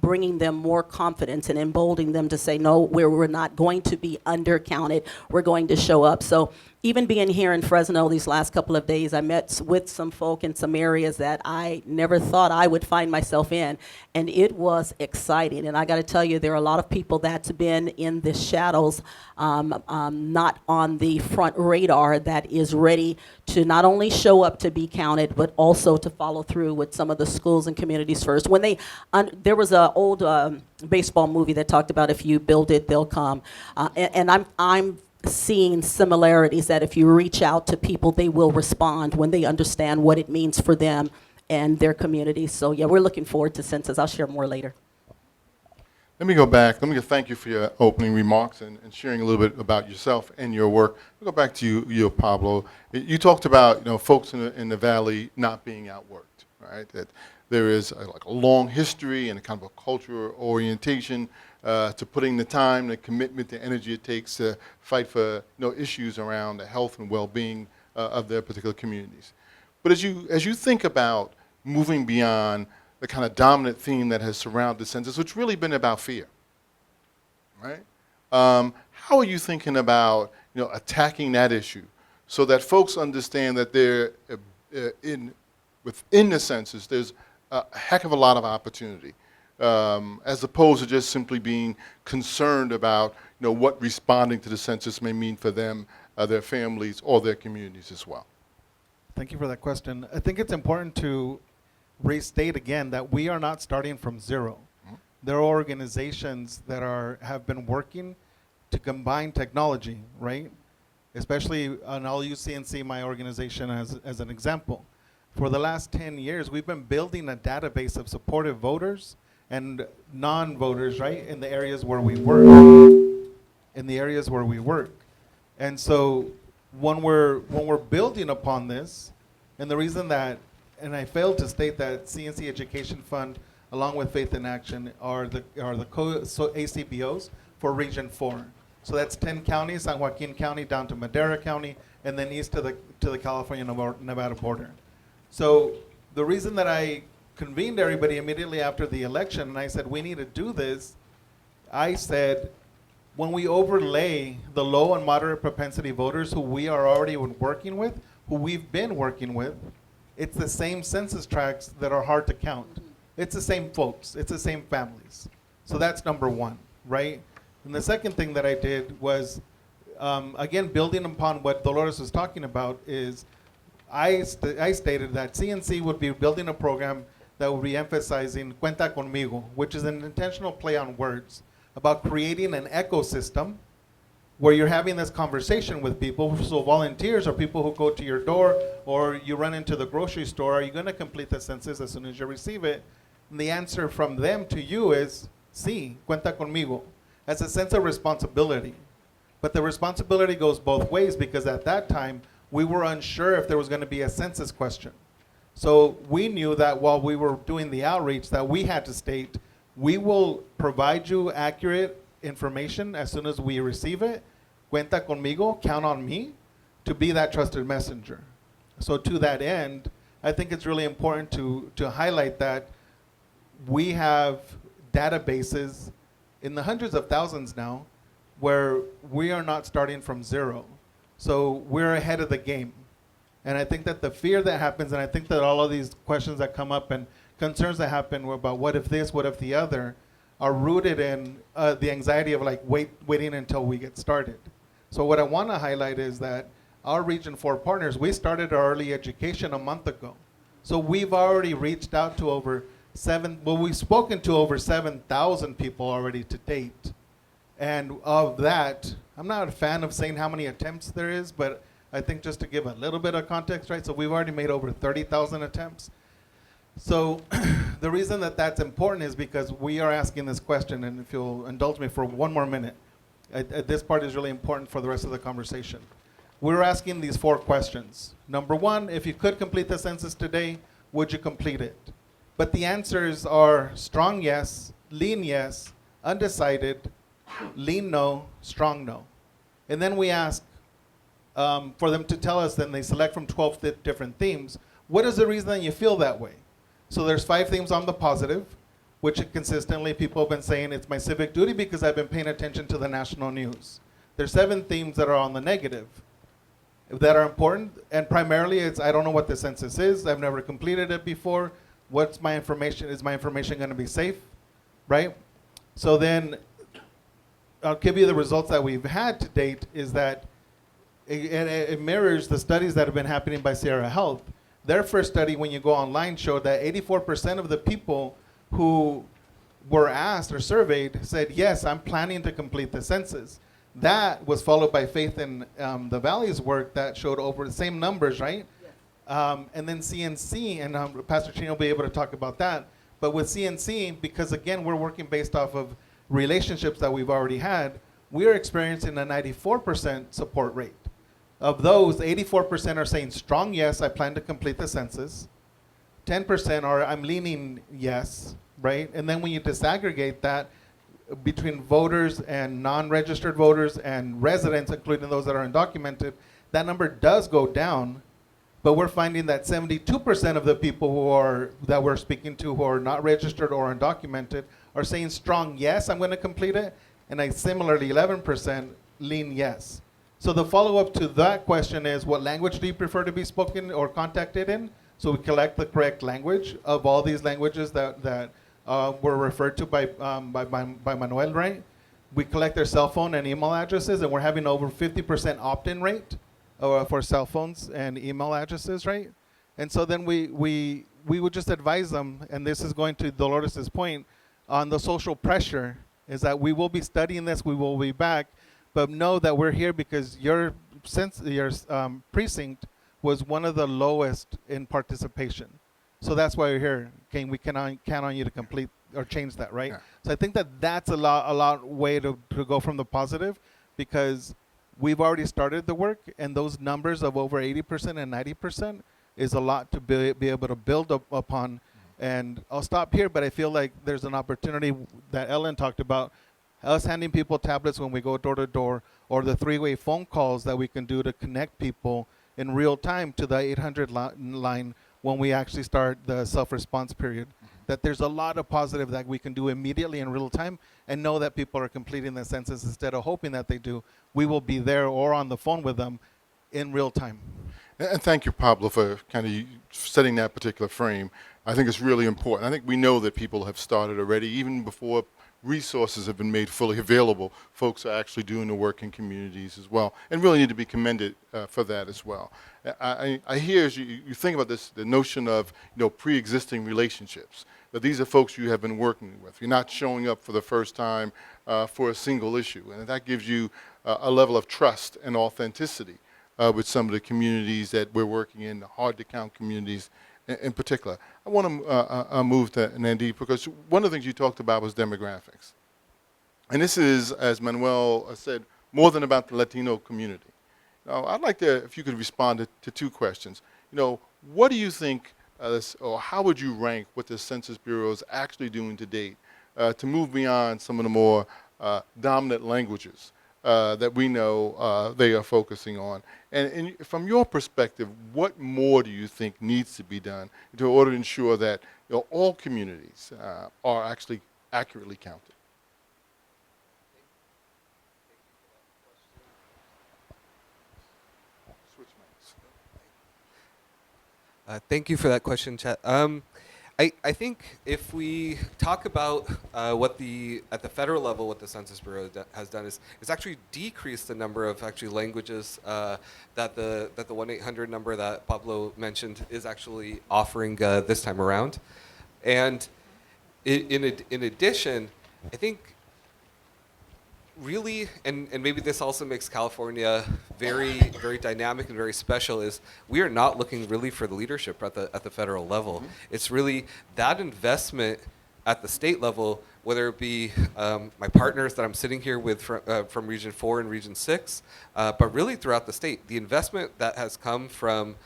bringing them more confidence and emboldening them to say, no, we're not going to be undercounted, we're going to show up. So even being here in Fresno these last couple of days, I met with some folk in some areas that I never thought I would find myself in, and it was exciting. And I got to tell you, there are a lot of people that's been in the shadows, not on the front radar, that is ready to not only show up to be counted, but also to follow through with some of the schools and communities first. When there was an old baseball movie that talked about if you build it, they'll come, and I'm seeing similarities that if you reach out to people, they will respond when they understand what it means for them and their communities. So yeah, we're looking forward to Census. I'll share more later. Let me go back. Let me thank you for your opening remarks and sharing a little bit about yourself and your work. I'll go back to you, Pablo. You talked about folks in the Valley not being outworked, right? That there is like a long history and a kind of a cultural orientation to putting the time, the commitment, the energy it takes to fight for issues around the health and well-being of their particular communities. But as you think about moving beyond the kind of dominant theme that has surrounded the census, which really been about fear, right? How are you thinking about attacking that issue so that folks understand that within the census there's a heck of a lot of opportunity, as opposed to just simply being concerned about what responding to the census may mean for them, their families, or their communities as well? Thank you for that question. I think it's important to restate again that we are not starting from zero. Mm-hmm. There are organizations that have been working to combine technology, right? Especially, and I'll use CNC, my organization, as an example. For the last 10 years, we've been building a database of supportive voters and non-voters, right, in the areas where we work. And so when we're building upon this, and the reason that, and I failed to state that CNC Education Fund, along with Faith in Action, are the ACBOs for Region 4. So that's 10 counties, San Joaquin County down to Madera County, and then east to the California-Nevada border. So the reason that I convened everybody immediately after the election, and I said, we need to do this, I said, when we overlay the low and moderate propensity voters who we are already working with, who we've been working with, it's the same census tracts that are hard to count. It's the same folks, it's the same families. So that's number one, right? And the second thing that I did was, again, building upon what Dolores was talking about, is I stated that CNC would be building a program that would be emphasizing Cuenta conmigo, which is an intentional play on words about creating an ecosystem where you're having this conversation with people. So volunteers or people who go to your door, or you run into the grocery store, are you going to complete the census as soon as you receive it? And the answer from them to you is, sí, cuenta conmigo. As a sense of responsibility. But the responsibility goes both ways, because at that time, we were unsure if there was going to be a census question. So we knew that while we were doing the outreach, that we had to state, we will provide you accurate information as soon as we receive it. Cuenta conmigo, count on me to be that trusted messenger. So to that end, I think it's really important to highlight that we have databases in the hundreds of thousands now where we are not starting from zero. So we're ahead of the game. And I think that the fear that happens, and I think that all of these questions that come up and concerns that happen about what if this, what if the other, are rooted in the anxiety of like waiting until we get started. So what I want to highlight is that our Region 4 partners, we started our early education a month ago. So we've already reached out to we've spoken to over 7,000 people already to date. And of that, I'm not a fan of saying how many attempts there is, but I think just to give a little bit of context, right? So we've already made over 30,000 attempts. So the reason that that's important is because we are asking this question, and if you'll indulge me for one more minute, this part is really important for the rest of the conversation. We're asking these 4 questions. Number 1, if you could complete the census today, would you complete it? But the answers are strong yes, lean yes, undecided, lean no, strong no. And then we ask for them to tell us, then they select from 12 different themes. What is the reason that you feel that way? So there's 5 themes on the positive, which consistently people have been saying it's my civic duty because I've been paying attention to the national news. There's 7 themes that are on the negative that are important, and primarily it's I don't know what the census is, I've never completed it before, what's my information, is my information going to be safe, right? So then I'll give you the results that we've had to date is that it mirrors the studies that have been happening by Sierra Health. Their first study, when you go online, showed that 84% of the people who were asked or surveyed said, yes, I'm planning to complete the census. That was followed by Faith in the Valley's work that showed over the same numbers, right? Yes. And then CNC, and Pastor Trena will be able to talk about that. But with CNC, because again, we're working based off of relationships that we've already had, we are experiencing a 94% support rate. Of those, 84% are saying strong yes, I plan to complete the census. 10% are I'm leaning yes, right? And then when you disaggregate that between voters and non-registered voters and residents, including those that are undocumented, that number does go down. But we're finding that 72% of the people that we're speaking to who are not registered or undocumented are saying strong yes, I'm going to complete it. And similarly, 11% lean yes. So the follow-up to that question is, what language do you prefer to be spoken or contacted in? So we collect the correct language of all these languages that were referred to by Manuel, right? We collect their cell phone and email addresses, and we're having over 50% opt-in rate for cell phones and email addresses, right? And so then we would just advise them, and this is going to Dolores' point, on the social pressure, is that we will be studying this, we will be back, but know that we're here because your precinct was one of the lowest in participation. So that's why we're here. We can count on you to complete or change that, right? Yeah. So I think that that's a lot way to go from the positive, because we've already started the work, and those numbers of over 80% and 90% is a lot to be able to build upon. And I'll stop here, but I feel like there's an opportunity that Ellen talked about, us handing people tablets when we go door to door, or the three-way phone calls that we can do to connect people in real time to the 800 line when we actually start the self-response period. That there's a lot of positive that we can do immediately in real time and know that people are completing the census instead of hoping that they do. We will be there or on the phone with them in real time. And thank you, Pablo, for kind of setting that particular frame. I think it's really important. I think we know that people have started already, even before resources have been made fully available. Folks are actually doing the work in communities as well, and really need to be commended for that as well. I hear as you think about this, the notion of pre-existing relationships. That these are folks you have been working with. You're not showing up for the first time for a single issue, and that gives you a level of trust and authenticity with some of the communities that we're working in, the hard-to-count communities in particular. I want to move to Nandi, because one of the things you talked about was demographics. And this is, as Manuel said, more than about the Latino community. Now, I'd like to, if you could respond to two questions. What do you think, or how would you rank what the Census Bureau is actually doing to date to move beyond some of the more dominant languages that we know they are focusing on? And from your perspective, what more do you think needs to be done in order to ensure that all communities are actually accurately counted? Switch mics. Thank you for that question, Chet. I think if we talk about at the federal level, what the Census Bureau has done is it's actually decreased the number of actually languages that the 1-800 number that Pablo mentioned is actually offering this time around. And in addition, I think really, and maybe this also makes California very, very dynamic and very special, is we are not looking really for the leadership at the federal level. Mm-hmm. It's really that investment at the state level, whether it be my partners that I'm sitting here with from Region 4 and Region 6, but really throughout the state. The investment that has come from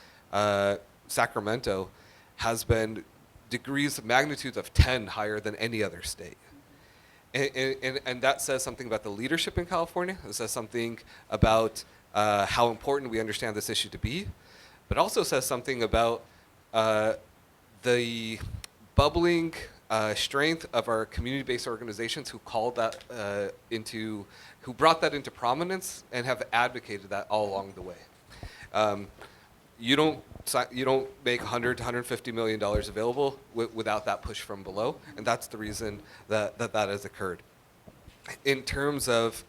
Sacramento has been degrees of magnitudes of 10 higher than any other state. And that says something about the leadership in California. It says something about how important we understand this issue to be, but also says something about the bubbling strength of our community-based organizations who called that who brought that into prominence and have advocated that all along the way. You don't make $100 to $150 million available without that push from below, and that's the reason that has occurred. In terms of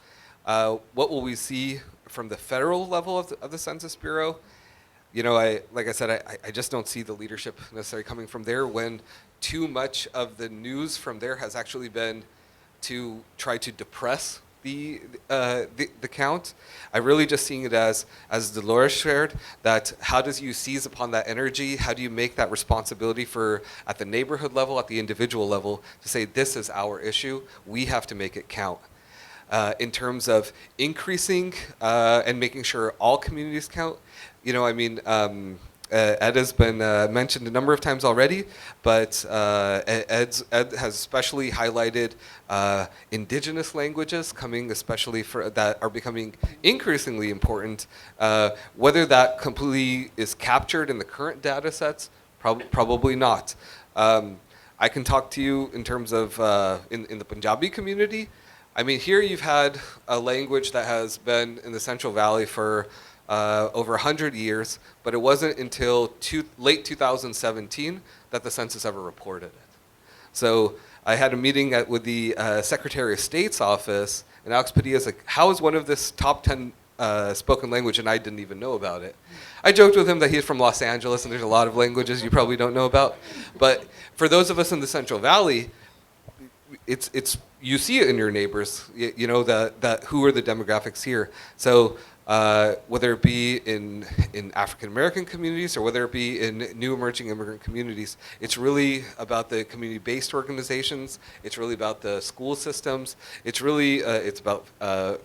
what will we see from the federal level of the Census Bureau, like I said, I just don't see the leadership necessarily coming from there when too much of the news from there has actually been to try to depress the count. I'm really just seeing it as Dolores shared, that how does you seize upon that energy? How do you make that responsibility at the neighborhood level, at the individual level, to say this is our issue, we have to make it count. In terms of increasing and making sure all communities count, Ed has been mentioned a number of times already, but Ed has especially highlighted indigenous languages especially that are becoming increasingly important. Whether that completely is captured in the current data sets, probably not. I can talk to you in terms of in the Punjabi community. Here you've had a language that has been in the Central Valley for over 100 years, but it wasn't until late 2017 that the census ever reported it. So I had a meeting with the Secretary of State's office, and Alex Padilla's like, how is one of this top 10 spoken language, and I didn't even know about it. I joked with him that he's from Los Angeles, and there's a lot of languages you probably don't know about. But for those of us in the Central Valley, it's you see it in your neighbors, that who are the demographics here. So whether it be in African American communities or whether it be in new emerging immigrant communities, it's really about the community-based organizations. It's really about the school systems. It's really it's about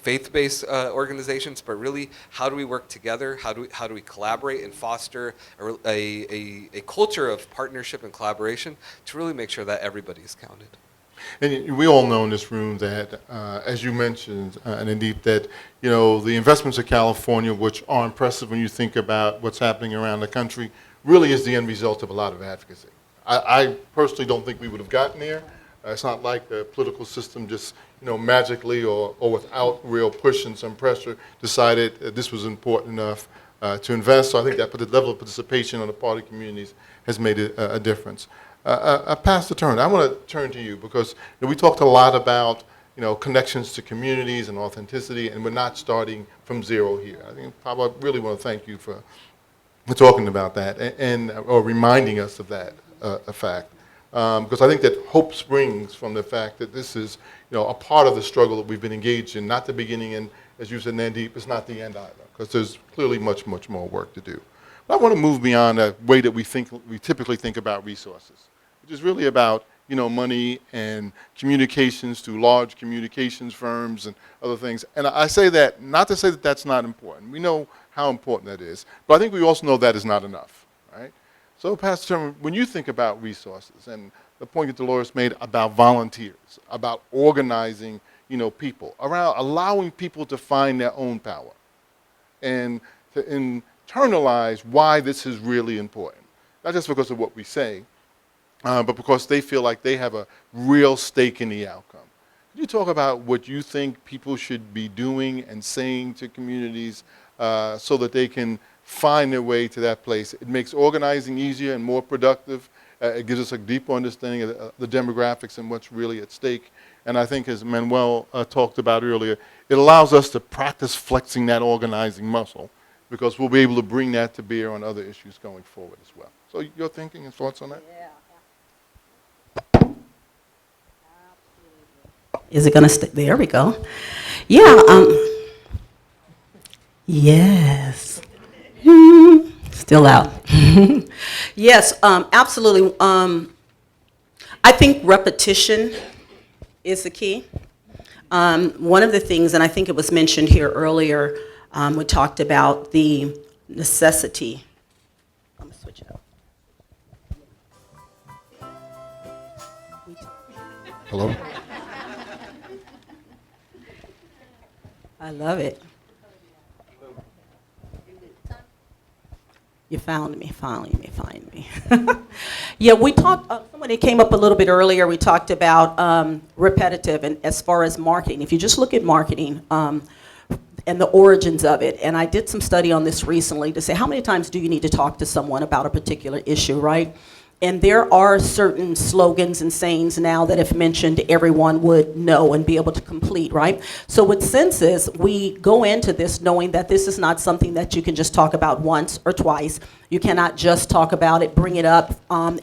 faith-based organizations. But really, how do we work together? How do we collaborate and foster a culture of partnership and collaboration to really make sure that everybody is counted? And we all know in this room that, as you mentioned, and indeed that, you know, the investments of California, which are impressive when you think about what's happening around the country, really is the end result of a lot of advocacy. I personally don't think we would have gotten there. It's not like the political system just, you know, magically or without real push and some pressure decided that this was important enough to invest. So I think that the level of participation on the part of communities has made a difference. Pastor Turner, I want to turn to you because you know, we talked a lot about, you know, connections to communities and authenticity, and we're not starting from zero here. I think, Pablo, I really want to thank you for talking about that or reminding us of that fact. Because I think that hope springs from the fact that this is, you know, a part of the struggle that we've been engaged in, not the beginning, and as you said, Nandeep, it's not the end either, because there's clearly much, much more work to do. But I want to move beyond the way that we typically think about resources, which is really about, you know, money and communications to large communications firms and other things. And I say that not to say that that's not important. We know how important that is, but I think we also know that is not enough, right? So, Pastor Turner, when you think about resources and the point that Dolores made about volunteers, about organizing, you know, people, around allowing people to find their own power and to internalize why this is really important, not just because of what we say, but because they feel like they have a real stake in the outcome. Can you talk about what you think people should be doing and saying to communities so that they can find their way to that place? It makes organizing easier and more productive. It gives us a deeper understanding of the demographics and what's really at stake. And I think, as Manuel talked about earlier, it allows us to practice flexing that organizing muscle, because we'll be able to bring that to bear on other issues going forward as well. So your thinking and thoughts on that? Is it going to stay? There we go. Yeah. Yes. Still out. Yes, absolutely. I think repetition is the key. One of the things, and I think it was mentioned here earlier, we talked about the necessity. I'm going to switch it up. Hello? I love it. You found me, finally you may find me. Yeah, we talked, when it came up a little bit earlier, we talked about repetitive and as far as marketing. If you just look at marketing and the origins of it, and I did some study on this recently to say how many times do you need to talk to someone about a particular issue, right? And there are certain slogans and sayings now that if mentioned, everyone would know and be able to complete, right? So with Census, we go into this knowing that this is not something that you can just talk about once or twice. You cannot just talk about it, bring it up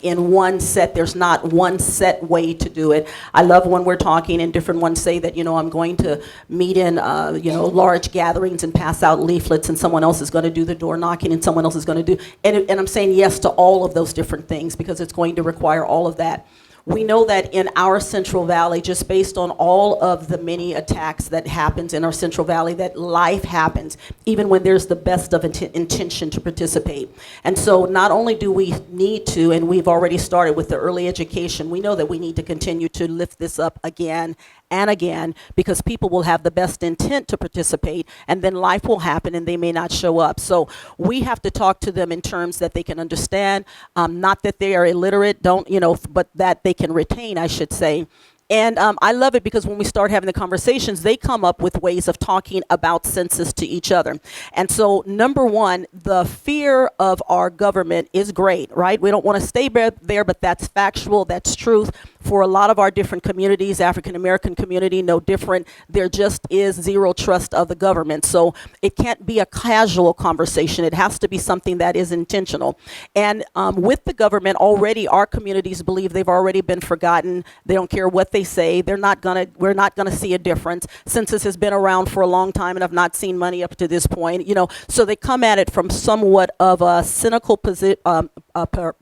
in one set. There's not one set way to do it. I love when we're talking and different ones say that, you know, I'm going to meet in, you know, large gatherings and pass out leaflets, and someone else is going to do the door knocking and someone else is going to do, and I'm saying yes to all of those different things because it's going to require all of that. We know that in our Central Valley, just based on all of the many attacks that happens in our Central Valley, that life happens, even when there's the best of intention to participate. And so not only do we need to, and we've already started with the early education, we know that we need to continue to lift this up again and again, because people will have the best intent to participate, and then life will happen and they may not show up. So we have to talk to them in terms that they can understand, not that they are illiterate, but that they can retain, I should say. And I love it because when we start having the conversations, they come up with ways of talking about census to each other. And so, number one, the fear of our government is great, right? We don't want to stay there, but that's factual, that's truth. For a lot of our different communities, African American community, no different. There just is zero trust of the government. So it can't be a casual conversation. It has to be something that is intentional. And with the government, already our communities believe they've already been forgotten. They don't care what they say. We're not gonna see a difference. Census has been around for a long time and I've not seen money up to this point. You know, so they come at it from somewhat of a cynical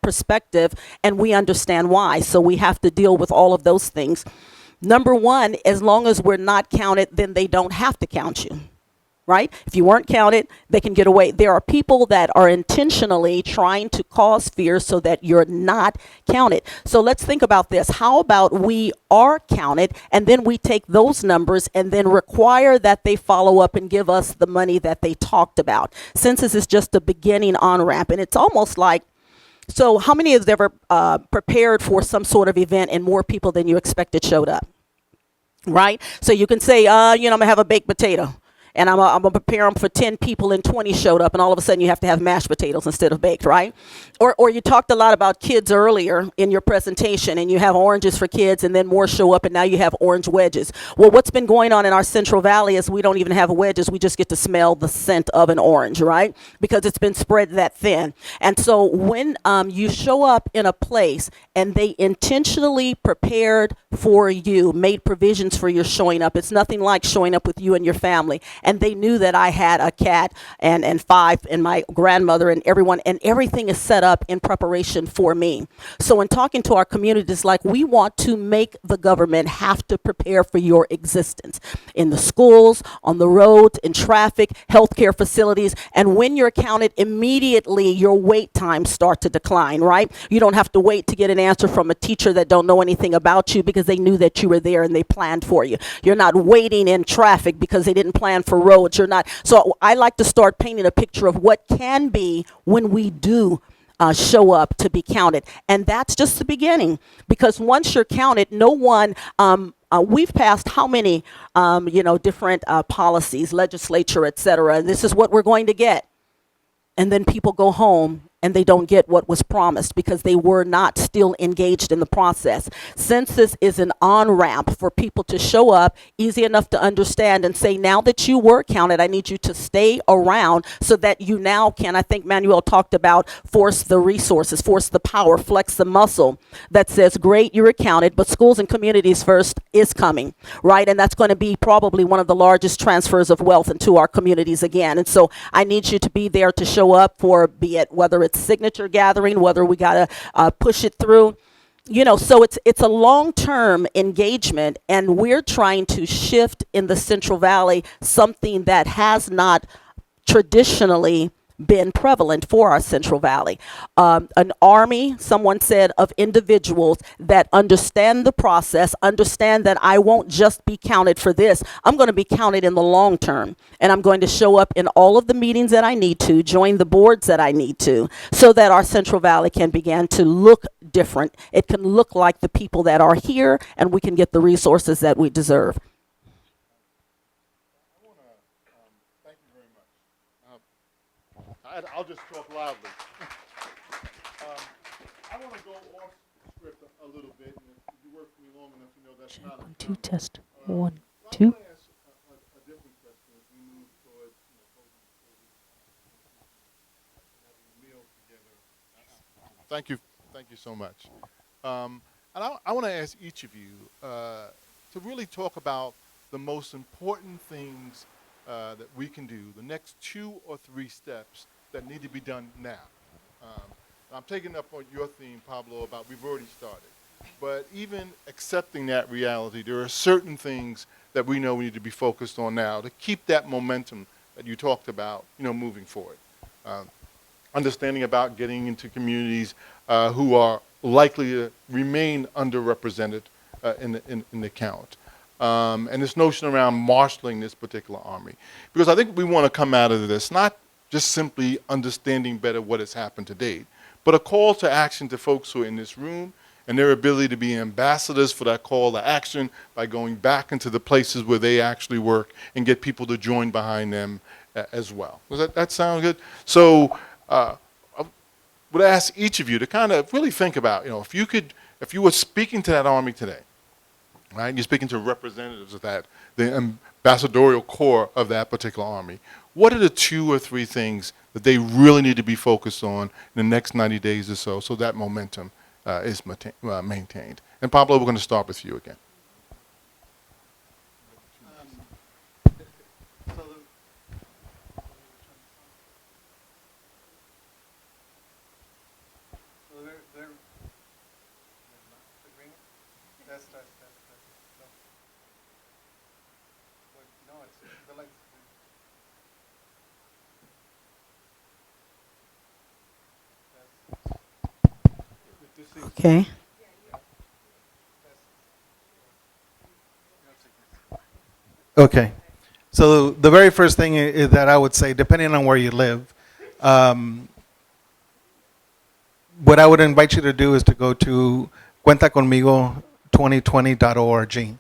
perspective, and we understand why. So we have to deal with all of those things. Number one, as long as we're not counted, then they don't have to count you, right? If you weren't counted, they can get away. There are people that are intentionally trying to cause fear so that you're not counted. So let's think about this. How about we are counted, and then we take those numbers and then require that they follow up and give us the money that they talked about. Census is just a beginning on-ramp, and it's almost like, so how many of you have ever prepared for some sort of event and more people than you expected showed up? Right? So you can say, I'm going to have a baked potato. And I'm going to prepare them for 10 people and 20 showed up. And all of a sudden you have to have mashed potatoes instead of baked, right? Or you talked a lot about kids earlier in your presentation, and you have oranges for kids, and then more show up, and now you have orange wedges. Well, what's been going on in our Central Valley is we don't even have wedges. We just get to smell the scent of an orange, right? Because it's been spread that thin. And so when you show up in a place and they intentionally prepared for you, made provisions for your showing up, it's nothing like showing up with you and your family. And they knew that I had a cat and 5 and my grandmother and everyone, and everything is set up in preparation for me. So in talking to our communities, like, we want to make the government have to prepare for your existence in the schools, on the roads, in traffic, healthcare facilities. And when you're counted, immediately your wait times start to decline, right? You don't have to wait to get an answer from a teacher that don't know anything about you because they knew that you were there and they planned for you. You're not waiting in traffic because they didn't plan for roads. You're not. So I like to start painting a picture of what can be when we do show up to be counted. And that's just the beginning, because once you're counted, no one, we've passed how many, different policies, legislature, et cetera, and this is what we're going to get. And then people go home and they don't get what was promised because they were not still engaged in the process. Census is an on-ramp for people to show up, easy enough to understand, and say, now that you were counted, I need you to stay around so that you now can, I think Manuel talked about, force the resources, force the power, flex the muscle that says, great, you were counted, but schools and communities first is coming, right? And that's going to be probably one of the largest transfers of wealth into our communities again. And so I need you to be there to show up for, be it whether it's signature gathering, whether we got to push it through, so it's a long-term engagement, and we're trying to shift in the Central Valley something that has not traditionally been prevalent for our Central Valley. An army, someone said, of individuals that understand the process, understand that I won't just be counted for this. I'm going to be counted in the long term, and I'm going to show up in all of the meetings that I need to, join the boards that I need to, so that our Central Valley can begin to look different. It can look like the people that are here, and we can get the resources that we deserve. Thank you very much. I'll just talk loudly. I want to go off script a little bit, and if you work for me long enough, you know that's not a 1, 2, test. 1, I want 2. to ask a different question as we move towards having a meal together. Thank you so much. And I want to ask each of you to really talk about the most important things that we can do, the next 2 or 3 steps that need to be done now. I'm taking up on your theme, Pablo, about we've already started. But even accepting that reality, there are certain things that we know we need to be focused on now to keep that momentum that you talked about, moving forward. Understanding about getting into communities who are likely to remain underrepresented in the count. And this notion around marshaling this particular army. Because I think we want to come out of this not just simply understanding better what has happened to date, but a call to action to folks who are in this room and their ability to be ambassadors for that call to action by going back into the places where they actually work and get people to join behind them as well. Does that sound good? So I would ask each of you to kind of really think about, if you were speaking to that army today, right? You're speaking to representatives of that, the ambassadorial corps of that particular army. What are the 2 or 3 things that they really need to be focused on in the next 90 days or so that momentum is maintained? And Pablo, we're going to start with you again. Okay. Okay. So the very first thing that I would say, depending on where you live, what I would invite you to do is to go to Cuenta conmigo 2020.org.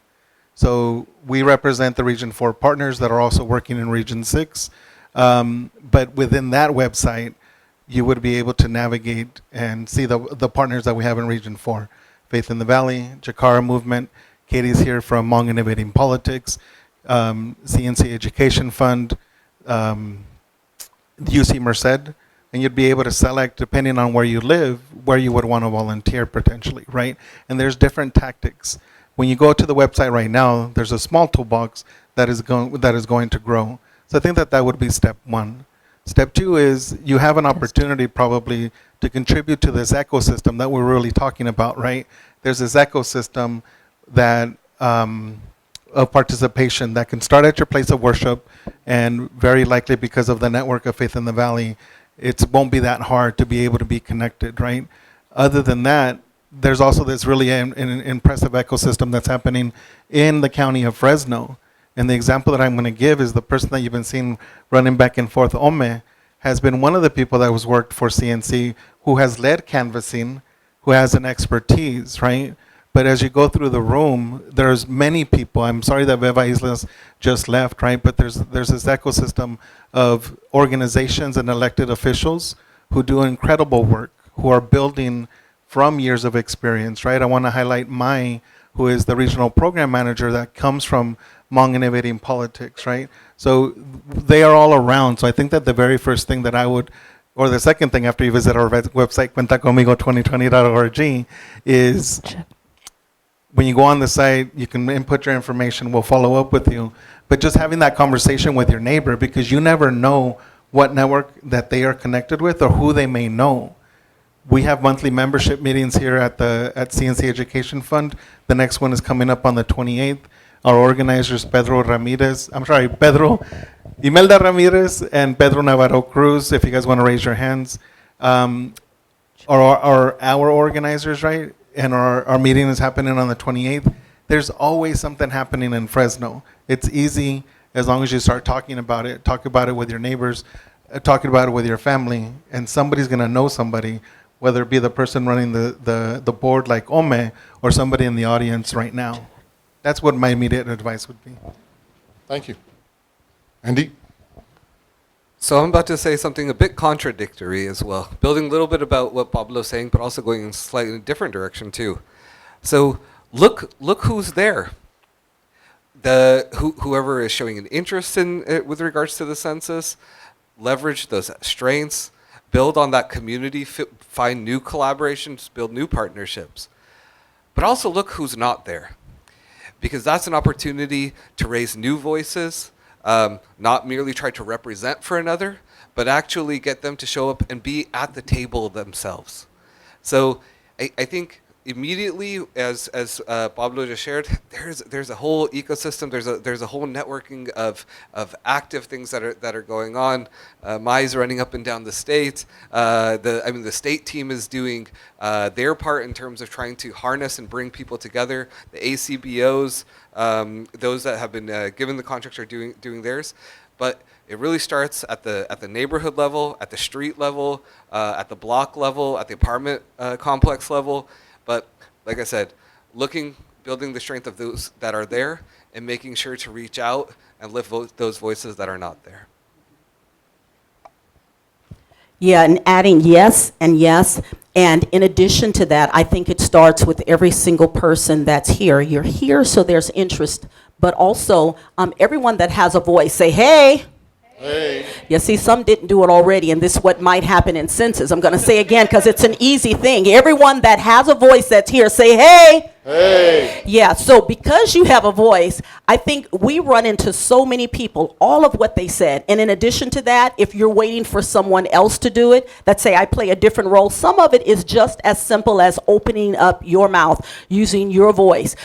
So we represent the Region 4 partners that are also working in Region 6. But within that website, you would be able to navigate and see the partners that we have in Region 4. Faith in the Valley, Jakara Movement, Katie's here from Hmong Innovating Politics, CNC Education Fund, UC Merced, and you'd be able to select, depending on where you live, where you would want to volunteer potentially, right? And there's different tactics. When you go to the website right now, there's a small toolbox that is going to grow. So I think that would be step one. Step two is you have an opportunity probably to contribute to this ecosystem that we're really talking about, right? There's this ecosystem that of participation that can start at your place of worship, and very likely because of the network of Faith in the Valley, it won't be that hard to be able to be connected, right? Other than that, there's also this really an impressive ecosystem that's happening in the county of Fresno. And the example that I'm going to give is the person that you've been seeing running back and forth, Ome, has been one of the people that was worked for CNC, who has led canvassing, who has an expertise, right? But as you go through the room, there's many people. I'm sorry that Beba Islas just left, right? But there's this ecosystem of organizations and elected officials who do incredible work, who are building from years of experience, right? I want to highlight Mai, who is the regional program manager that comes from Hmong Innovating Politics, right? So they are all around. So I think that the very first thing that I would, or the second thing after you visit our website, cuentaconmigo2020.org, is when you go on the site, you can input your information, we'll follow up with you. But just having that conversation with your neighbor, because you never know what network that they are connected with or who they may know. We have monthly membership meetings here at CNC Education Fund. The next one is coming up on the 28th. Our organizers, Pedro Imelda Ramirez and Pedro Navarro Cruz, if you guys want to raise your hands, are our organizers, right? And our meeting is happening on the 28th. There's always something happening in Fresno. It's easy as long as you start talking about it, talk about it with your neighbors, talking about it with your family, and somebody's going to know somebody, whether it be the person running the board like Ome or somebody in the audience right now. That's what my immediate advice would be. Thank you. Andy? So I'm about to say something a bit contradictory as well, building a little bit about what Pablo's saying, but also going in a slightly different direction too. So look who's there. Whoever is showing an interest in with regards to the census, leverage those strengths, build on that community, find new collaborations, build new partnerships. But also look who's not there, because that's an opportunity to raise new voices, not merely try to represent for another, but actually get them to show up and be at the table themselves. So I think immediately, as Pablo just shared, there's a whole ecosystem. There's a whole networking of active things that are going on. Mai's running up and down the state. The state team is doing their part in terms of trying to harness and bring people together. The ACBOs, those that have been given the contracts, are doing theirs. But it really starts at the neighborhood level, at the street level, at the block level, at the apartment complex level. But like I said, building the strength of those that are there, and making sure to reach out and lift those voices that are not there. Yeah, and adding yes and yes. And in addition to that, I think it starts with every single person that's here. You're here, so there's interest. But also, everyone that has a voice, say, hey. Hey. You see, some didn't do it already, and this is what might happen in Census. I'm going to say again because it's an easy thing. Everyone that has a voice that's here, say, hey. Hey. Yeah, so because you have a voice, I think we run into so many people, all of what they said. And in addition to that, if you're waiting for someone else to do it, let's say I play a different role, some of it is just as simple as opening up your mouth, using your voice.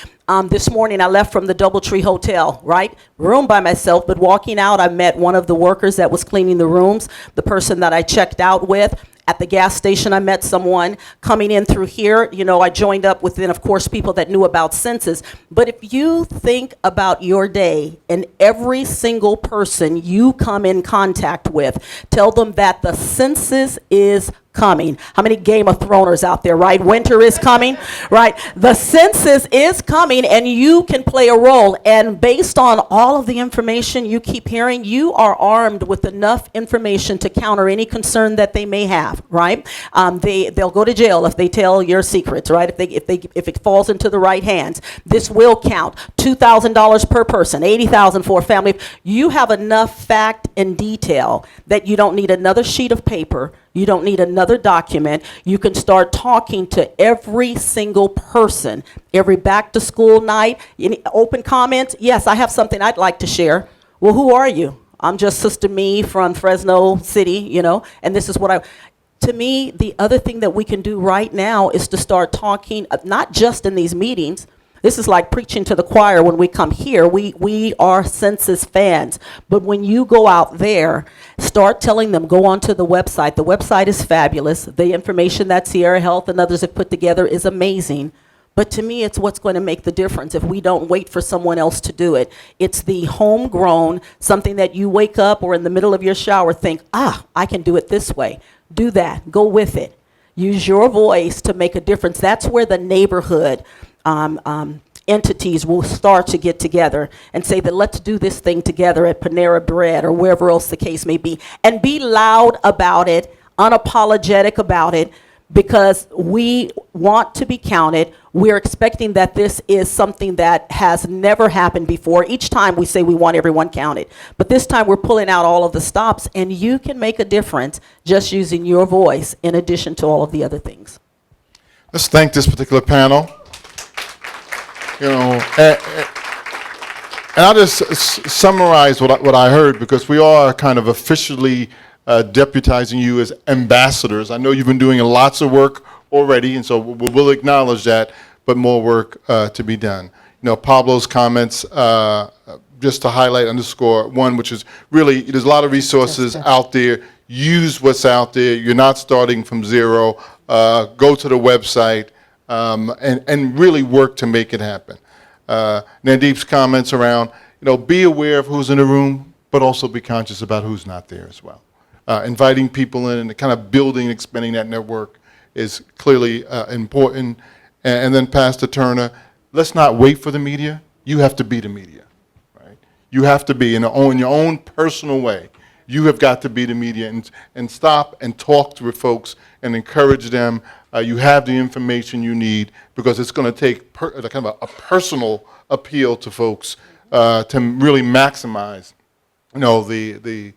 This morning I left from the Doubletree Hotel, right? Room by myself, but walking out, I met one of the workers that was cleaning the rooms, the person that I checked out with, At the gas station, I met someone coming in through here. You know, I joined up with, then, of course, people that knew about Census. But if you think about your day and every single person you come in contact with, tell them that the census is coming. How many Game of Throners out there, right? Winter is coming, right? The census is coming, and you can play a role. And based on all of the information you keep hearing, you are armed with enough information to counter any concern that they may have, right? They'll go to jail if they tell your secrets, right? If it falls into the right hands. This will count. $2,000 per person, $80,000 for a family. You have enough fact and detail that you don't need another sheet of paper. You don't need another document. You can start talking to every single person, every back to school night. Any open comments? Yes, I have something I'd like to share. Well, who are you? I'm just Sister Me from Fresno City, you know, and this is what to me, the other thing that we can do right now is to start talking, not just in these meetings. This is like preaching to the choir when we come here. We are census fans. But when you go out there, start telling them, go onto the website. The website is fabulous. The information that Sierra Health and others have put together is amazing. But to me, it's what's going to make the difference if we don't wait for someone else to do it. It's the homegrown, something that you wake up or in the middle of your shower think, I can do it this way. Do that. Go with it. Use your voice to make a difference. That's where the neighborhood entities will start to get together and say that let's do this thing together at Panera Bread or wherever else the case may be. And be loud about it, unapologetic about it, because we want to be counted. We're expecting that this is something that has never happened before. Each time we say we want everyone counted. But this time we're pulling out all of the stops, and you can make a difference just using your voice in addition to all of the other things. Let's thank this particular panel. You know, and I'll just summarize what I heard, because we are kind of officially deputizing you as ambassadors. I know you've been doing lots of work already, and so we'll acknowledge that, but more work to be done. You know, Pablo's comments, just to highlight, underscore one, which is really, there's a lot of resources out there. Use what's out there. You're not starting from zero. Go to the website. And really work to make it happen. Nandip's comments around, you know, be aware of who's in the room, but also be conscious about who's not there as well. Inviting people in and kind of building, expanding that network is clearly important. And then Pastor Trena, let's not wait for the media. You have to be the media, right? You have to be in your own personal way. You have got to be the media and stop and talk to folks and encourage them. You have the information you need, because it's going to take kind of a personal appeal to folks to really maximize, you know, the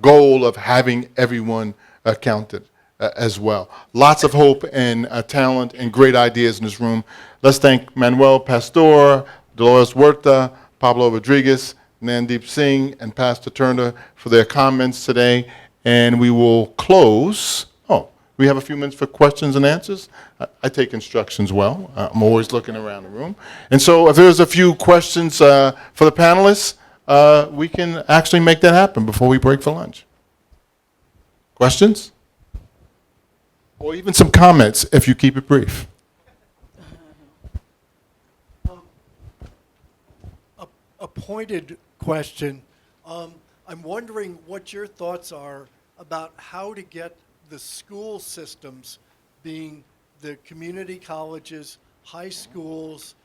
goal of having everyone counted as well. Lots of hope and talent and great ideas in this room. Let's thank Manuel Pastor, Dolores Huerta, Pablo Rodriguez, Nandip Singh, and Pastor Trena for their comments today. And we will close. We have a few minutes for questions and answers. I take instructions well. I'm always looking around the room. And so if there's a few questions for the panelists, we can actually make that happen before we break for lunch. Questions? Or even some comments if you keep it brief. A pointed question. I'm wondering what your thoughts are about how to get the school systems, being the community colleges, high schools,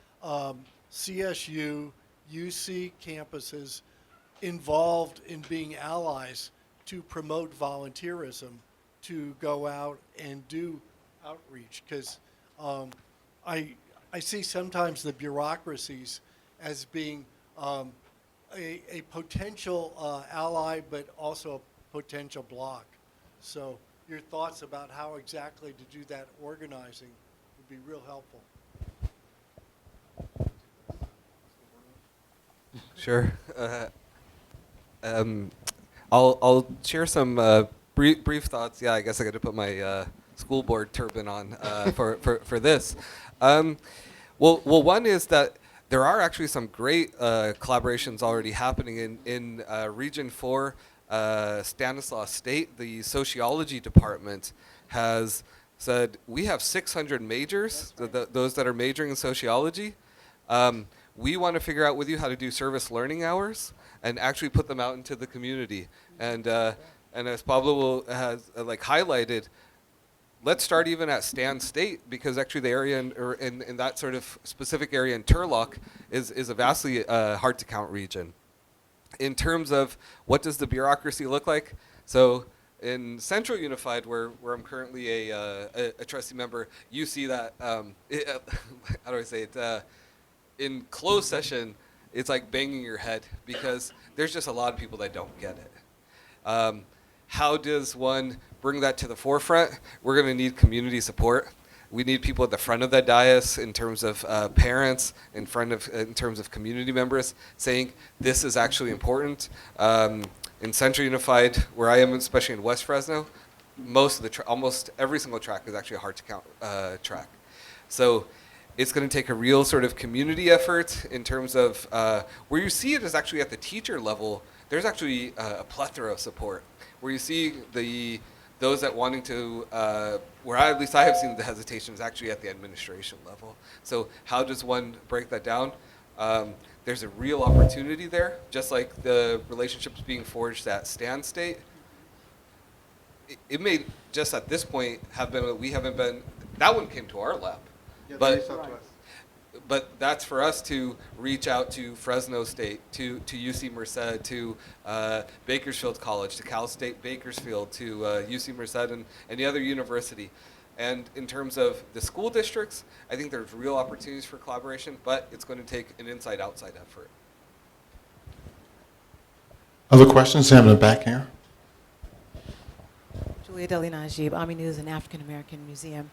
CSU, UC campuses, involved in being allies to promote volunteerism, to go out and do outreach. Because I see sometimes the bureaucracies as being a potential ally, but also a potential block. So your thoughts about how exactly to do that organizing would be real helpful. Sure. I'll share some brief thoughts. Yeah, I guess I got to put my school board turban on for this. Well, one is that there are actually some great collaborations already happening in Region 4, Stanislaus State. The sociology department has said, we have 600 majors, those that are majoring in sociology. We want to figure out with you how to do service learning hours and actually put them out into the community. And as Pablo has highlighted, let's start even at Stan State, because actually the area in that sort of specific area in Turlock is a vastly hard to count region. In terms of what does the bureaucracy look like, so in Central Unified, where I'm currently a trustee member, you see that, how do I say it, in closed session, it's like banging your head because there's just a lot of people that don't get it. How does one bring that to the forefront? We're going to need community support. We need people at the front of the dais in terms of parents, in terms of community members, saying this is actually important. In Central Unified, where I am, especially in West Fresno, almost every single track is actually a hard to count track. So it's going to take a real sort of community effort in terms of where you see it is actually at the teacher level. There's actually a plethora of support. Where you see those that wanting to, at least I have seen the hesitation is actually at the administration level. So how does one break that down? There's a real opportunity there, just like the relationships being forged at Stan State. It may just at this point have been that we haven't been, that one came to our lap. Yeah, But that's for us to reach out to Fresno State, to UC Merced, to Bakersfield College, to Cal State Bakersfield, to UC Merced and any other university. And in terms of the school districts, I think there's real opportunities for collaboration, but it's going to take an inside-outside effort. Other questions? Have in the back here. Julia Deli Najib, Ami News and African American Museum.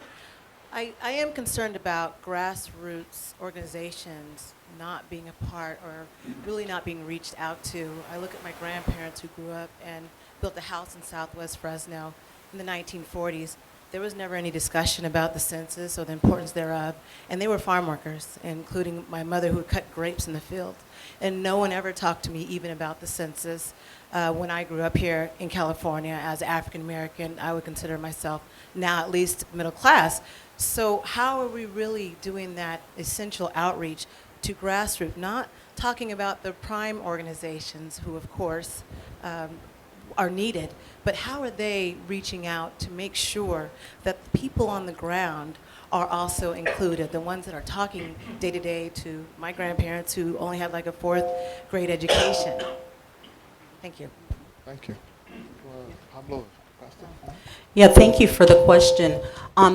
I am concerned about grassroots organizations not being a part or really not being reached out to. I look at my grandparents who grew up and built a house in Southwest Fresno in the 1940s. There was never any discussion about the census or the importance thereof, and they were farm workers, including my mother who would cut grapes in the field. And no one ever talked to me even about the census. When I grew up here in California as African American, I would consider myself now at least middle class. So how are we really doing that essential outreach to grassroots, not talking about the prime organizations who, of course, are needed, but how are they reaching out to make sure that the people on the ground are also included, the ones that are talking day to day to my grandparents who only had like a 4th grade education? Thank you. Thank you. Pablo Pastor. Yeah, thank you for the question.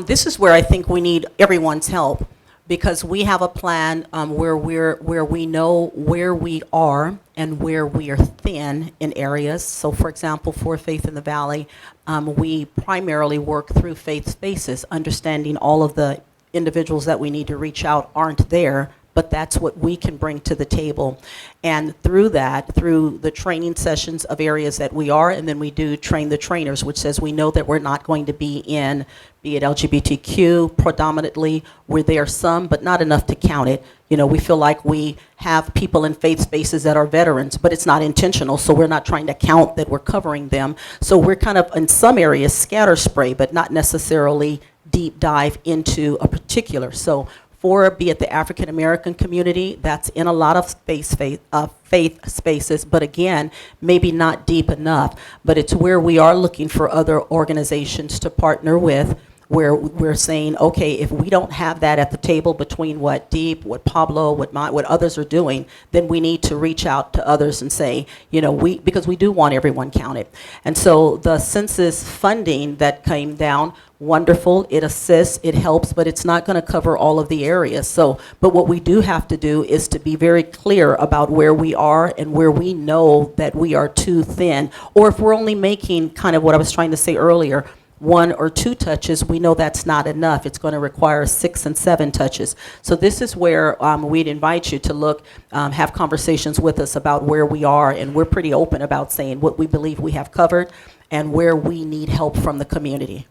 This is where I think we need everyone's help, because we have a plan where we know where we are and where we are thin in areas. So, for example, for Faith in the Valley, we primarily work through faith spaces, understanding all of the individuals that we need to reach out aren't there, but that's what we can bring to the table. And through that, through the training sessions of areas that we are, and then we do train the trainers, which says we know that we're not going to be in, be it LGBTQ predominantly, where there are some, but not enough to count it. You know, we feel like we have people in faith spaces that are veterans, but it's not intentional, so we're not trying to count that we're covering them. So we're kind of, in some areas, scatter spray, but not necessarily deep dive into a particular. So for, be it the African American community, that's in a lot of faith spaces, but again, maybe not deep enough. But it's where we are looking for other organizations to partner with, where we're saying, okay, if we don't have that at the table between what Deep, what Pablo, what others are doing, then we need to reach out to others and say, you know, because we do want everyone counted. And so the census funding that came down, wonderful, it assists, it helps, but it's not going to cover all of the areas. So, but what we do have to do is to be very clear about where we are and where we know that we are too thin, or if we're only making kind of what I was trying to say earlier, 1 or 2 touches, we know that's not enough. It's going to require 6 and 7 touches. So this is where we'd invite you to look, have conversations with us about where we are, and we're pretty open about saying what we believe we have covered and where we need help from the community.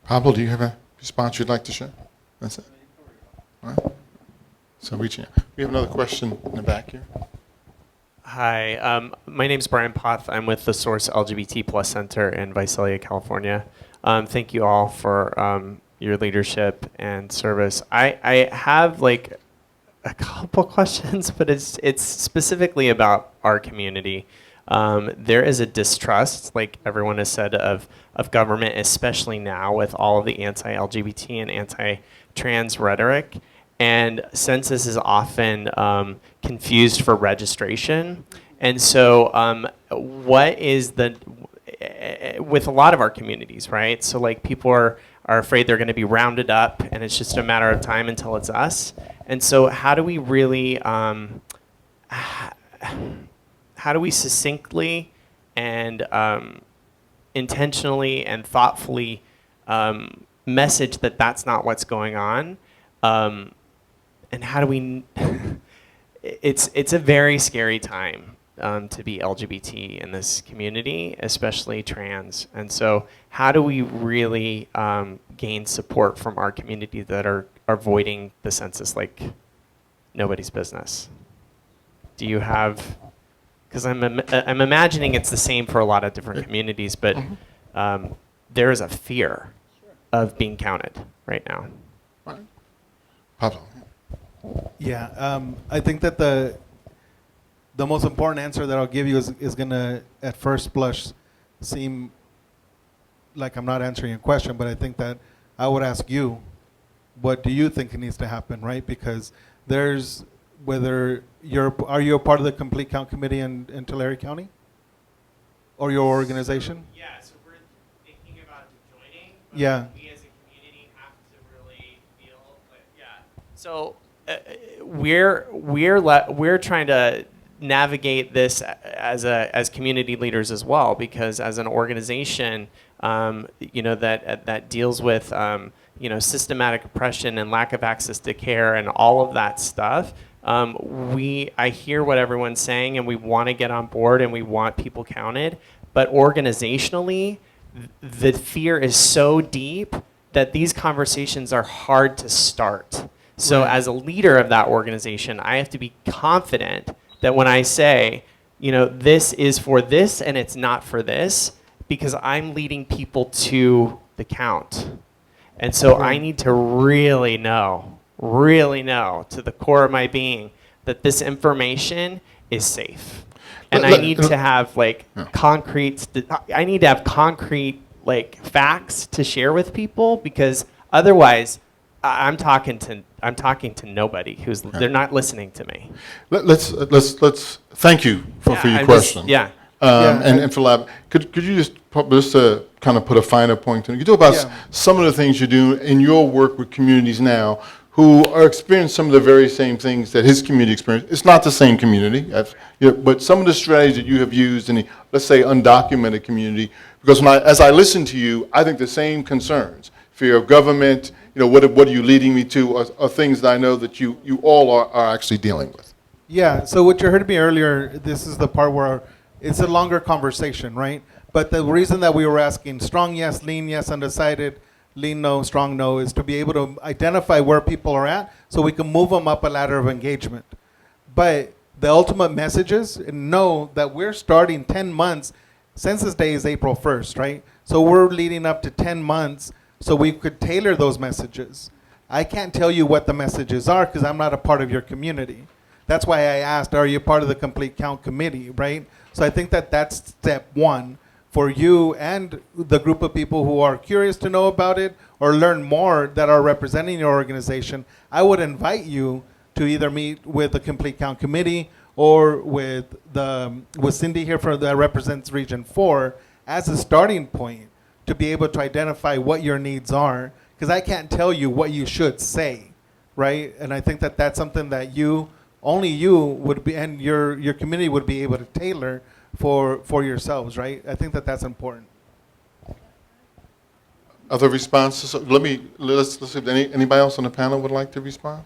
Pablo, do you have a response you'd like to share? That's it. All right. So reaching out. We have another question in the back here. Hi, my name's Brian Poth. I'm with the Source LGBT Plus Center in Visalia, California. Thank you all for your leadership and service. I have like a couple questions, but it's specifically about our community. There is a distrust, like everyone has said, of government, especially now with all of the anti-LGBT and anti-trans rhetoric. And census is often confused for registration. And so what is with a lot of our communities, right? So like people are afraid they're going to be rounded up and it's just a matter of time until it's us. And so how do we really, how do we succinctly and intentionally and thoughtfully message that that's not what's going on? And how do we, it's a very scary time to be LGBT in this community, especially trans. And so how do we really gain support from our community that are avoiding the census like nobody's business? Do you have, because I'm imagining it's the same for a lot of different communities, but there is a fear of being counted right now. Pablo. Yeah, I think that the most important answer that I'll give you is going to, at first blush, seem like I'm not answering your question, but I think that I would ask you, what do you think needs to happen, right? Because there's, are you a part of the Complete Count Committee in Tulare County? Or your organization? Yeah, so we're thinking about joining, but yeah. We as a community have to really feel, but yeah. So we're trying to navigate this as community leaders as well, because as an organization, that deals with systematic oppression and lack of access to care and all of that stuff. I hear what everyone's saying, and we want to get on board, and we want people counted. But organizationally, the fear is so deep that these conversations are hard to start. So as a leader of that organization, I have to be confident that when I say, this is for this and it's not for this, because I'm leading people to the count. And so I need to really know to the core of my being that this information is safe. And I need to have concrete facts to share with people, because otherwise I'm talking to nobody they're not listening to me. Let's thank you for your question. And for lab, could you just kind of put a finer point on it? You talk about some of the things you do in your work with communities now who are experiencing some of the very same things that his community experienced. It's not the same community, but some of the strategies that you have used in the, let's say, undocumented community, because as I listen to you, I think the same concerns, fear of government, what are you leading me to, are things that I know that you all are actually dealing with. Yeah, so what you heard me earlier, this is the part where it's a longer conversation, right? But the reason that we were asking strong yes, lean yes, undecided, lean no, strong no, is to be able to identify where people are at so we can move them up a ladder of engagement. But the ultimate message is know that we're starting 10 months. Census Day is April 1st, right? So we're leading up to 10 months so we could tailor those messages. I can't tell you what the messages are because I'm not a part of your community. That's why I asked, are you part of the Complete Count Committee, right? So I think that that's step one for you and the group of people who are curious to know about it or learn more that are representing your organization. I would invite you to either meet with the Complete Count Committee or with Cindy here that represents Region 4 as a starting point to be able to identify what your needs are, because I can't tell you what you should say, right? And I think that that's something that only you would be, and your community would be able to tailor for yourselves, right? I think that that's important. Other responses? Let's see if anybody else on the panel would like to respond.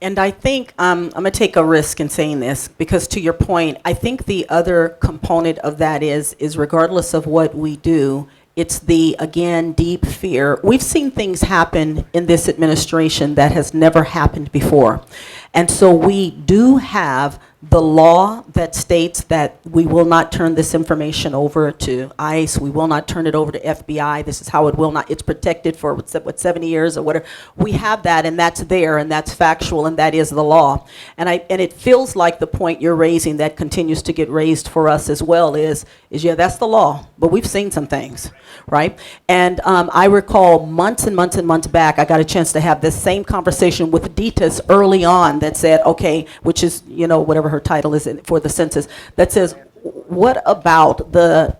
And I think I'm going to take a risk in saying this, because to your point, I think the other component of that is regardless of what we do, it's again, deep fear. We've seen things happen in this administration that has never happened before. And so we do have the law that states that we will not turn this information over to ICE, we will not turn it over to FBI, this is how it will not, it's protected for what 70 years or whatever. We have that, and that's there, and that's factual, and that is the law. And it feels like the point you're raising that continues to get raised for us as well is yeah, that's the law, but we've seen some things, right? And I recall months and months and months back, I got a chance to have this same conversation with Ditas early on that said, okay, which is, you know, whatever her title is for the census, that says, what about the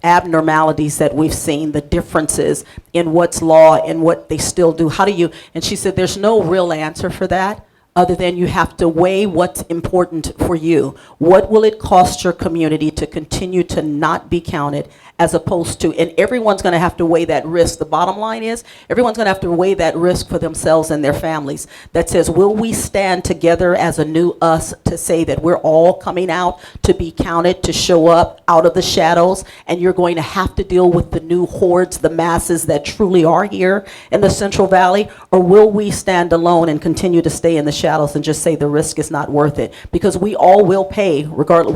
abnormalities that we've seen, the differences in what's law and what they still do? How do you, and she said, there's no real answer for that other than you have to weigh what's important for you. What will it cost your community to continue to not be counted as opposed to, and everyone's going to have to weigh that risk. The bottom line is everyone's going to have to weigh that risk for themselves and their families. That says, will we stand together as a new us to say that we're all coming out to be counted, to show up out of the shadows, and you're going to have to deal with the new hordes, the masses that truly are here in the Central Valley? Or will we stand alone and continue to stay in the shadows and just say the risk is not worth it? Because we all will pay, regardless,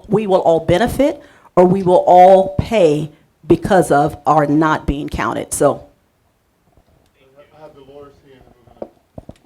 we will all benefit, or we will all pay because of our not being counted. So, I have Dolores here.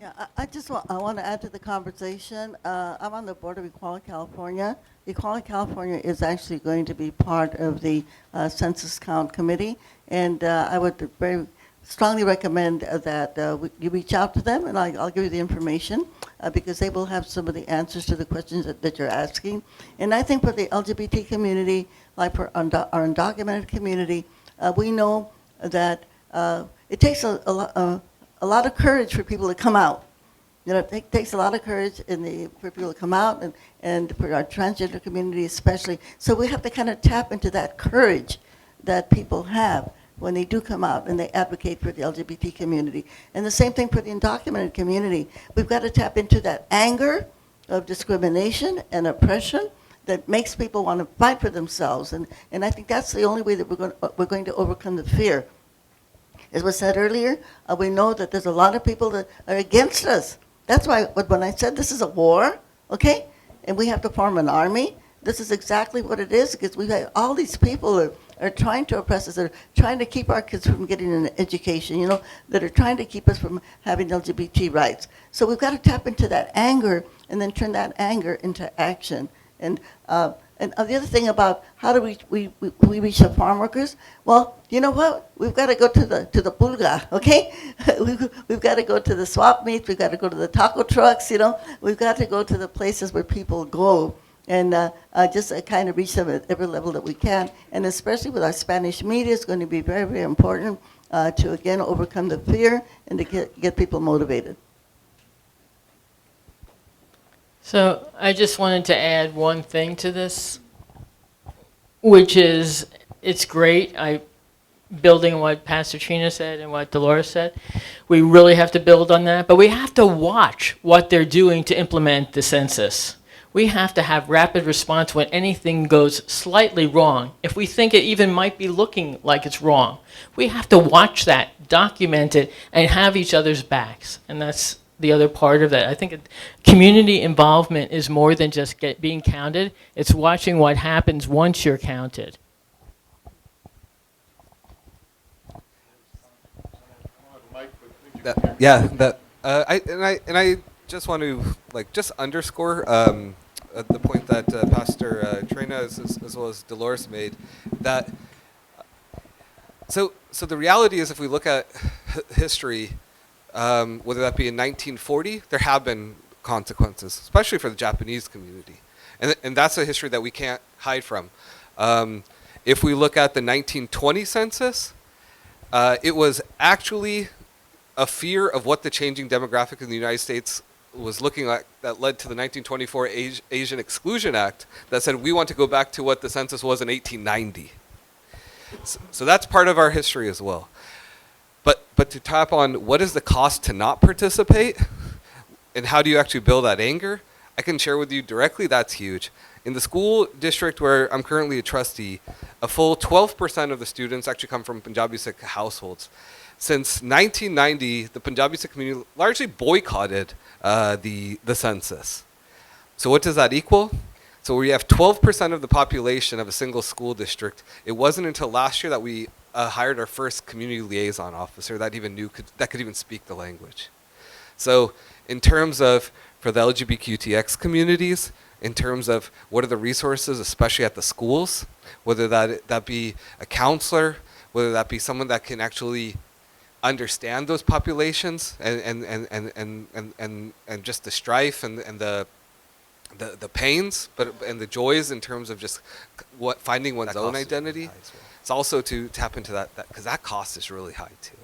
Yeah, I want to add to the conversation. I'm on the board of Equality California. Equality California is actually going to be part of the Census Count Committee, and I would very strongly recommend that you reach out to them, and I'll give you the information because they will have some of the answers to the questions that you're asking. And I think for the LGBT community, like for our undocumented community, we know that it takes a lot of courage for people to come out. You know, it takes a lot of courage for people to come out, and for our transgender community especially. So we have to kind of tap into that courage that people have when they do come out and they advocate for the LGBT community. And the same thing for the undocumented community. We've got to tap into that anger of discrimination and oppression that makes people want to fight for themselves. And I think that's the only way that we're going to overcome the fear. As was said earlier, we know that there's a lot of people that are against us. That's why when I said this is a war, okay, and we have to form an army, this is exactly what it is, because we have all these people that are trying to oppress us, that are trying to keep our kids from getting an education, you know, that are trying to keep us from having LGBT rights. So we've got to tap into that anger and then turn that anger into action. And the other thing about how do we reach the farm workers? Well, you know what? We've got to go to the pulga, okay? We've got to go to the swap meets. We've got to go to the taco trucks, you know? We've got to go to the places where people go and just kind of reach them at every level that we can. And especially with our Spanish media, it's going to be very, very important to, again, overcome the fear and to get people motivated. So I just wanted to add one thing to this, which is it's great. Building on what Pastor Trena said and what Dolores said, we really have to build on that, but we have to watch what they're doing to implement the census. We have to have rapid response when anything goes slightly wrong. If we think it even might be looking like it's wrong, we have to watch that, document it, and have each other's backs. And that's the other part of that. I think community involvement is more than just being counted. It's watching what happens once you're counted. I just want to just underscore the point that Pastor Trena as well as Dolores made, that so the reality is, if we look at history, whether that be in 1940, there have been consequences, especially for the Japanese community, and that's a history that we can't hide from. If we look at the 1920 census, it was actually a fear of what the changing demographic in the United States was looking like that led to the 1924 Asian Exclusion Act that said we want to go back to what the census was in 1890. So that's part of our history as well. But to tap on what is the cost to not participate and how do you actually build that anger, I can share with you directly that's huge. In the school district where I'm currently a trustee, a full 12% of the students actually come from Punjabi Sikh households. Since 1990, the Punjabi Sikh community largely boycotted the census. So what does that equal? So we have 12% of the population of a single school district. It wasn't until last year that we hired our first community liaison officer that could even speak the language. So in terms of, for the LGBTQTX communities, in terms of what are the resources, especially at the schools, whether that be a counselor, whether that be someone that can actually understand those populations and just the strife and the pains, and the joys in terms of just finding one's own identity. It's also to tap into that because that cost is really high too.